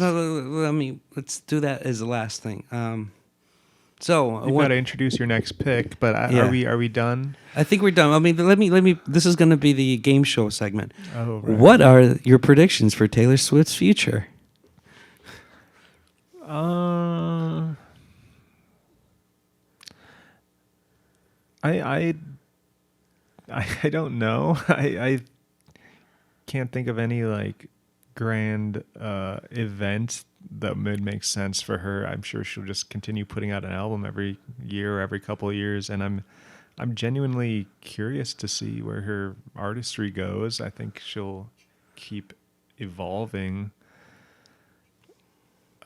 do that as the last thing. So you got to introduce your next pick, but are we done? I think we're done. I mean, let me. This is going to be the game show segment. Oh, right. What are your predictions for Taylor Swift's future? I don't know. I can't think of any like grand event that would make sense for her. I'm sure she'll just continue putting out an album every year or every couple of years, and I'm genuinely curious to see where her artistry goes. I think she'll keep evolving.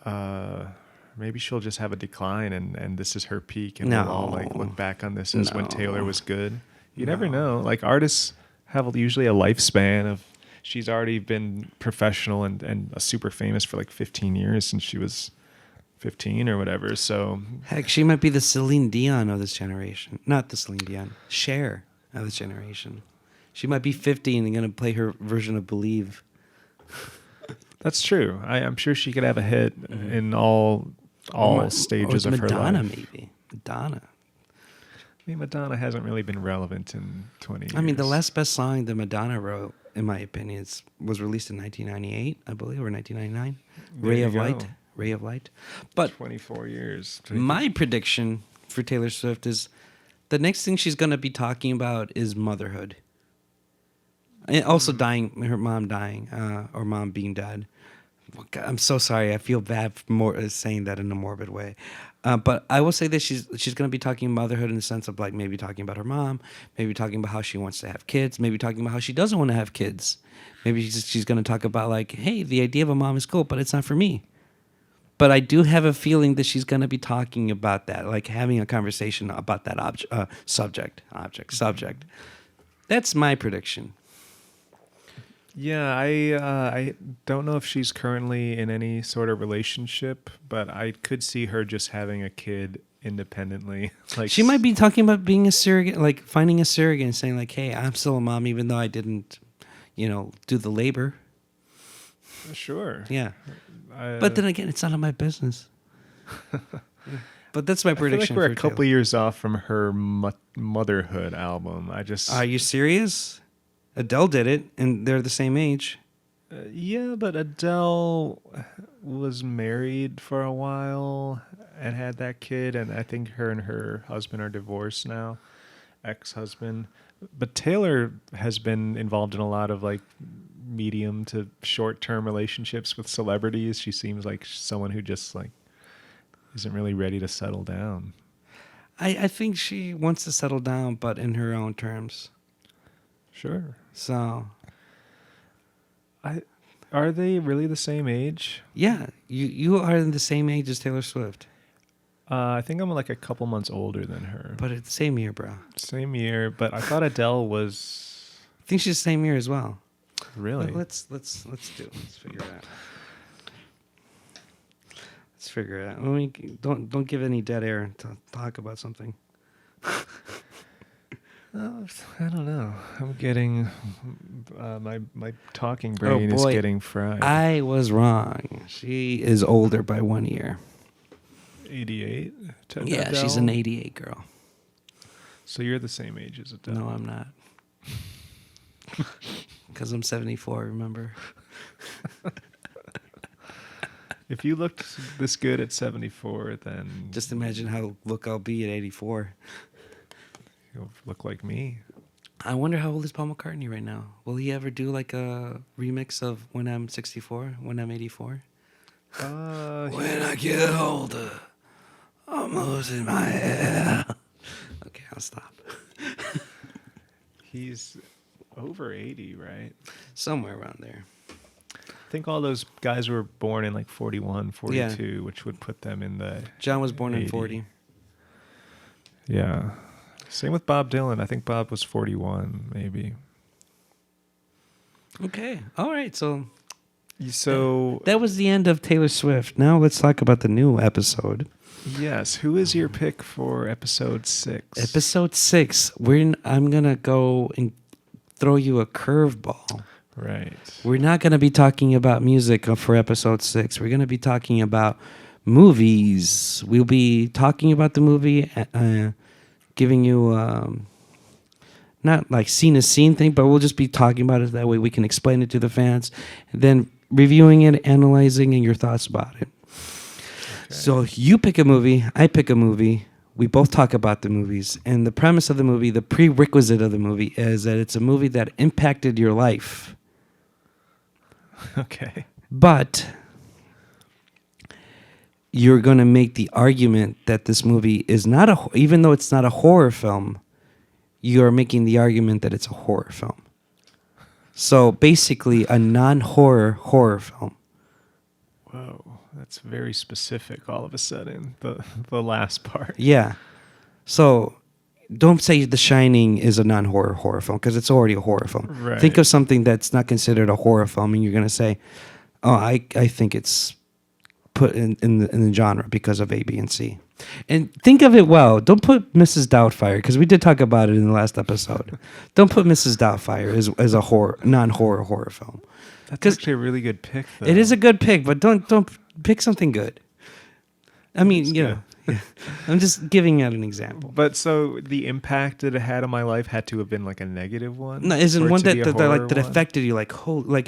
Maybe she'll just have a decline and this is her peak, and we'll all like look back on this as when Taylor was good. You never know. Like artists have usually a lifespan of, she's already been professional and super famous for like 15 years since she was 15 or whatever. So Heck, she might be the Celine Dion of this generation. Not the Celine Dion, Cher of this generation. She might be 50 and going to play her version of Believe. that's true. I'm sure she could have a hit in all stages of her life. Madonna, maybe. Madonna. I mean, Madonna hasn't really been relevant in 20 years. I mean, the last best song that Madonna wrote, in my opinion, was released in 1998, I believe, or 1999. Ray of Light. But 24 years. my prediction for Taylor Swift is the next thing she's going to be talking about is motherhood. And also dying, her mom dying, or mom being dead. God, I'm so sorry. I feel bad for saying that in a morbid way. But I will say that she's going to be talking motherhood in the sense of like maybe talking about her mom, maybe talking about how she wants to have kids, maybe talking about how she doesn't want to have kids. Maybe she's going to talk about like, hey, the idea of a mom is cool, but it's not for me. But I do have a feeling that she's going to be talking about that, like having a conversation about that subject. That's my prediction. Yeah, I don't know if she's currently in any sort of relationship, but I could see her just having a kid independently. Like she might be talking about being a surrogate, like finding a surrogate and saying like, "Hey, I'm still a mom, even though I didn't, do the labor." Sure. Yeah. But then again, it's none of my business. But that's my prediction. I feel like we're a couple years off from her motherhood album. Are you serious? Adele did it, and they're the same age. Yeah, but Adele was married for a while and had that kid, and I think her and her husband are divorced now, ex-husband. But Taylor has been involved in a lot of like medium to short-term relationships with celebrities. She seems like someone who just like isn't really ready to settle down. I think she wants to settle down, but in her own terms. Sure. So, are they really the same age? Yeah, you are the same age as Taylor Swift. I think I'm like a couple months older than her. But it's the same year, bro. Same year, but I thought Adele was. I think she's the same year as well. Really? Let's figure it out. Let's figure it out. I mean, don't give any dead air to talk about something. I don't know. I'm getting my talking brain is getting fried. I was wrong. She is older by 1 year. 88? Yeah, she's an 88 girl. So you're the same age as Adele. No, I'm not. Because I'm 74, remember? If you looked this good at 74, then... Just imagine how I'll be at 84. You'll look like me. I wonder how old is Paul McCartney right now? Will he ever do like a remix of When I'm 64, When I'm 84? When I get older, I'm losing my hair. Okay, I'll stop. He's over 80, right? Somewhere around there. I think all those guys were born in like 41, 42, which would put them in the... John was born 80. in 40. Yeah. Same with Bob Dylan. I think Bob was 41, maybe. Okay. All right. So that was the end of Taylor Swift. Now let's talk about the new episode. Yes. Who is your pick for episode 6? Episode 6. I'm going to go and throw you a curveball. Right. We're not going to be talking about music for episode 6. We're going to be talking about movies. We'll be talking about the movie, giving you not like scene to scene thing, but we'll just be talking about it. That way we can explain it to the fans, and then reviewing it, analyzing, and your thoughts about it. Okay. So you pick a movie, I pick a movie. We both talk about the movies, and the premise of the movie, the prerequisite of the movie, is that it's a movie that impacted your life. Okay. But you're going to make the argument that this movie is not even though it's not a horror film, you're making the argument that it's a horror film. So basically a non-horror horror film. Whoa, that's very specific all of a sudden, the last part. Yeah. So don't say The Shining is a non-horror horror film, because it's already a horror film. Right. Think of something that's not considered a horror film, and you're going to say, oh, I think it's put in the genre because of A, B, and C. And think of it well. Don't put Mrs. Doubtfire, because we did talk about it in the last episode. Don't put Mrs. Doubtfire as a non-horror horror film. That's actually a really good pick, though. It is a good pick, but don't pick something good. I mean, you know, I'm just giving out an example. But so the impact that it had on my life had to have been like a negative one? No, isn't one that that affected you? Like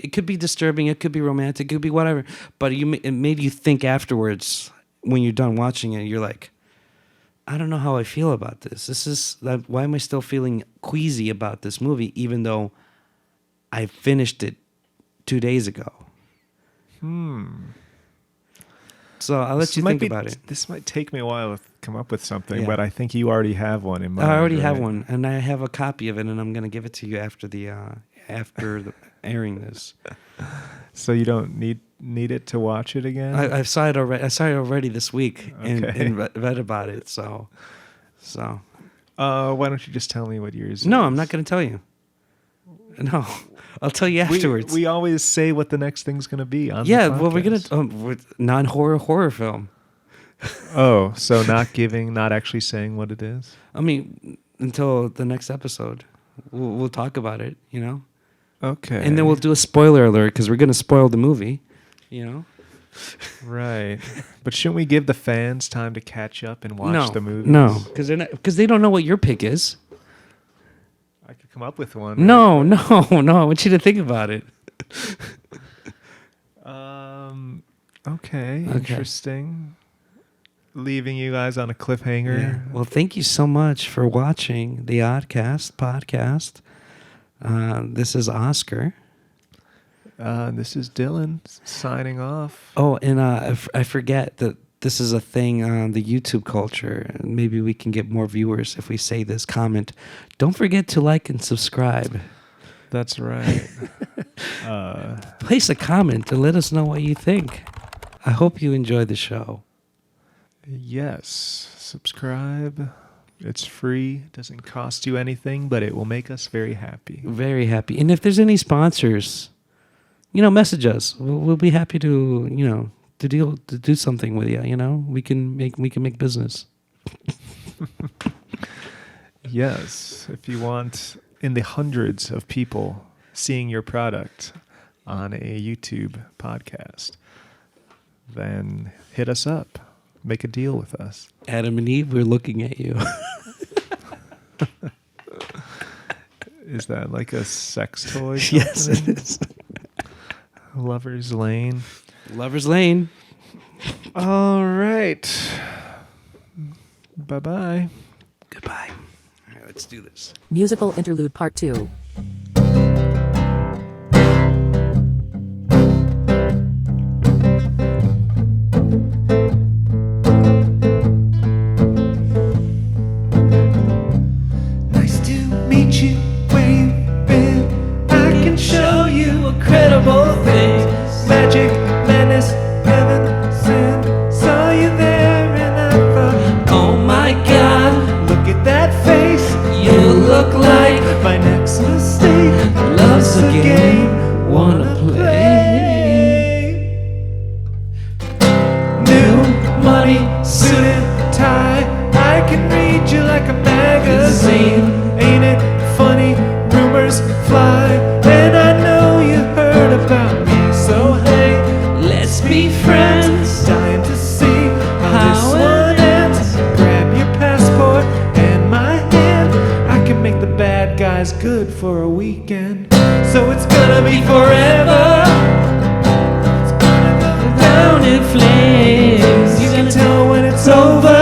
it could be disturbing, it could be romantic, it could be whatever. But it made you think afterwards when you're done watching it. You're like, I don't know how I feel about this. Why am I still feeling queasy about this movie, even though I finished it 2 days ago? So I'll let you think about it. This might take me a while to come up with something, Yeah. but I think you already have one in mind. I already have one, and I have a copy of it, and I'm going to give it to you after the airing this. So you don't need it to watch it again? I saw it already. I saw it already this week and read about it. So. Why don't you just tell me what yours is? No, I'm not going to tell you. No, I'll tell you afterwards. We always say what the next thing's going to be on the podcast. Well, we're going to non-horror horror film. Oh, so not actually saying what it is? I mean, until the next episode, we'll talk about it, you know? Okay. And then we'll do a spoiler alert, because we're going to spoil the movie, you know? Right. But shouldn't we give the fans time to catch up and watch the movie? No, because they don't know what your pick is. I could come up with one. No. I want you to think about it. Okay. Interesting. Leaving you guys on a cliffhanger. Yeah. Well, thank you so much for watching the ODcast podcast. This is Oscar. This is Dylan signing off. Oh, and I forget that this is a thing on the YouTube culture. And maybe we can get more viewers if we say this comment. Don't forget to like and subscribe. That's right. Place a comment and let us know what you think. I hope you enjoy the show. Yes. Subscribe. It's free. It doesn't cost you anything, but it will make us very happy. Very happy. And if there's any sponsors, message us. We'll be happy to, to do something with you. We can make business. Yes. If you want in the hundreds of people seeing your product on a YouTube podcast, then hit us up. make a deal with us. Adam and Eve, we're looking at you. Is that like a sex toy? Yes, it is. Lover's Lane. Lover's Lane. All right. Bye-bye. Goodbye. All right, let's do this. Musical Interlude Part 2. Nice to meet you where you've been. I can show you incredible things. Magic, madness, heaven, sin. Saw you there and I thought, oh my God, look at that face. You look like my next mistake. Love's a game, wanna play. New money, suit and tie. I can read you like a magazine. Ain't it funny? Rumors fly, and I know you heard about me. So hey, let's be friends. Dying to see how this one ends. Grab your passport and my hand. I can make the bad guys good for a weekend. So it's gonna be forever. It's gonna go down in flames. You can tell when it's over.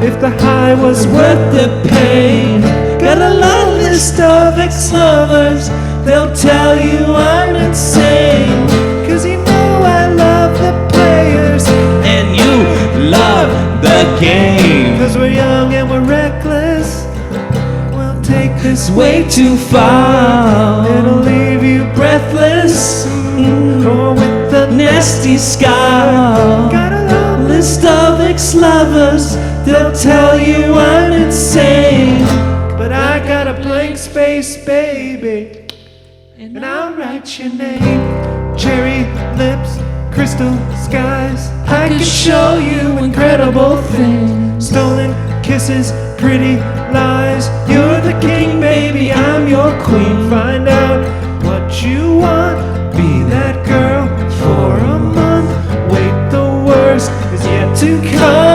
If the high was worth the pain. Got a long list of ex-lovers. They'll tell you I'm insane. Cause you know I love the players and you love the game. Cause we're young and we're reckless. We'll take this way too far. It'll leave you breathless, or with a nasty scar. Got a long list of ex-lovers. They'll tell you I'm insane. But I got a blank space, baby, and I'll write your name. Cherry lips, crystal skies. I can show you incredible things. Stolen kisses, pretty lies. You're the king, baby, I'm your queen. Find out what you want. Be that girl for a month. Wait, the worst is yet to come.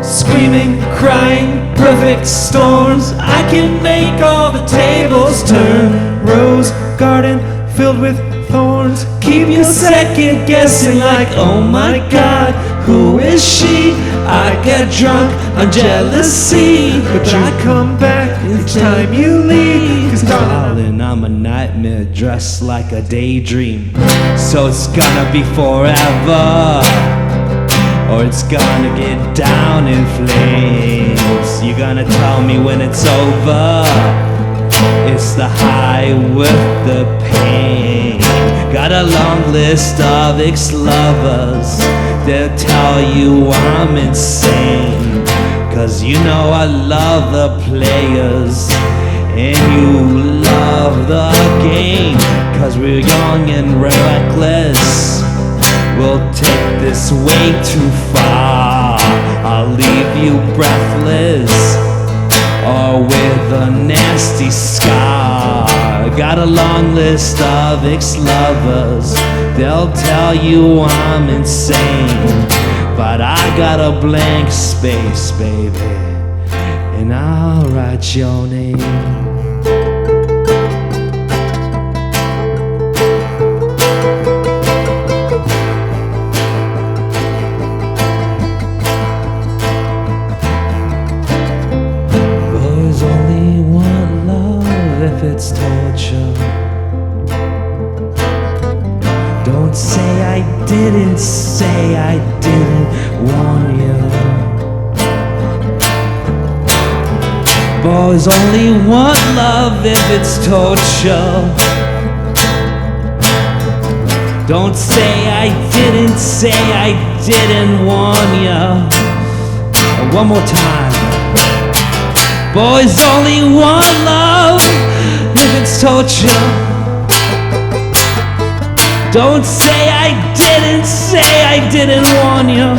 Screaming, crying, perfect storms. I can make all the tables turn. Rose garden filled with thorns. Keep you second guessing like, oh my God, who is she? I get drunk on jealousy, but I come back each time you leave. Cause darling, I'm a nightmare dressed like a daydream. So it's gonna be forever, or it's gonna get down in flames. You're gonna tell me when it's over. It's the high with the pain. Got a long list of ex-lovers. They'll tell you I'm insane. Cause you know I love the players and you love the game. Cause we're young and reckless. We'll take this way too far. I'll leave you breathless, or with a nasty scar. Got a long list of ex-lovers. They'll tell you I'm insane. But I got a blank space, baby, and I'll write your name. If it's torture, don't say I didn't, say I didn't warn you. Boys only want love if it's torture. Don't say I didn't, say I didn't warn you. One more time. Boys only want love if it's torture. Don't say I didn't, say I didn't warn you.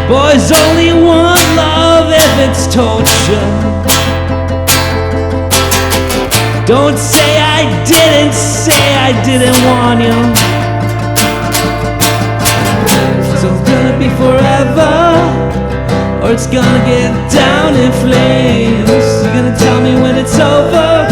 Boys only want love if it's torture. Don't say I I didn't say I didn't want you. So it's gonna be forever, or it's gonna get down in flames. You're gonna tell me when it's over.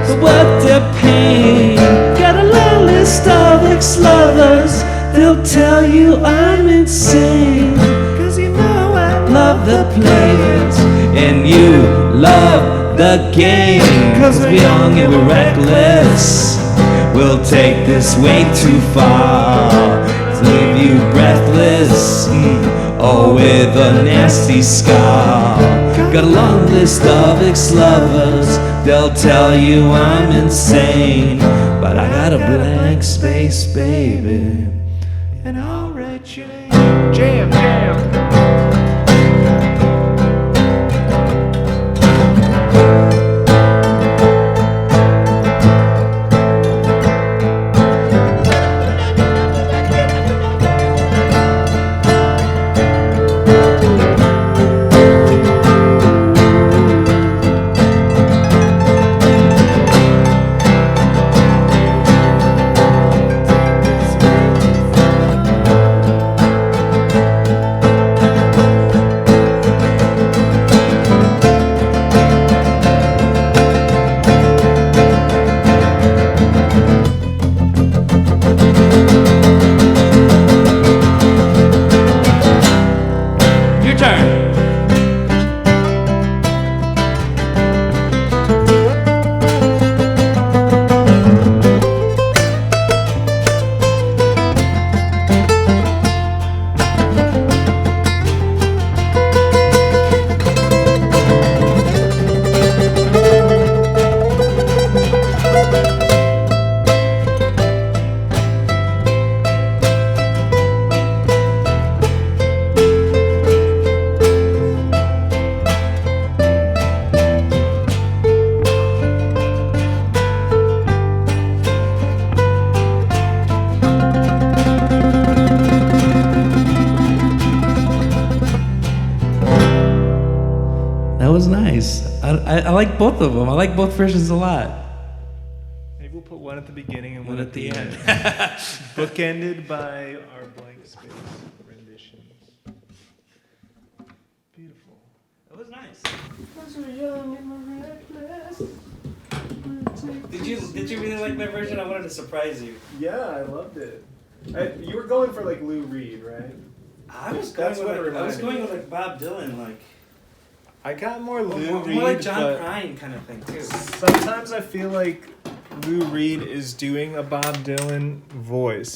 But what the pain. Got a long list of ex-lovers. They'll tell you I'm insane. Cause you know I love the players, and you love the game. Cause we're young and we're reckless. We'll take this way too far to leave you breathless, or with a nasty scar. Got a long list of ex-lovers. They'll tell you I'm insane, but I got a blank space, baby, and I'll write your name. Jam, jam. I like both of them. I like both versions a lot. Maybe we'll put one at the beginning and one at the end. Bookended by our blank space renditions. Beautiful. That was nice. Did you really like my version? I wanted to surprise you. Yeah, I loved it. You were going for like Lou Reed, right? I was going with like Bob Dylan, like. I got more Lou Reed, more like John Prine kind of thing too. Sometimes I feel like Lou Reed is doing a Bob Dylan voice.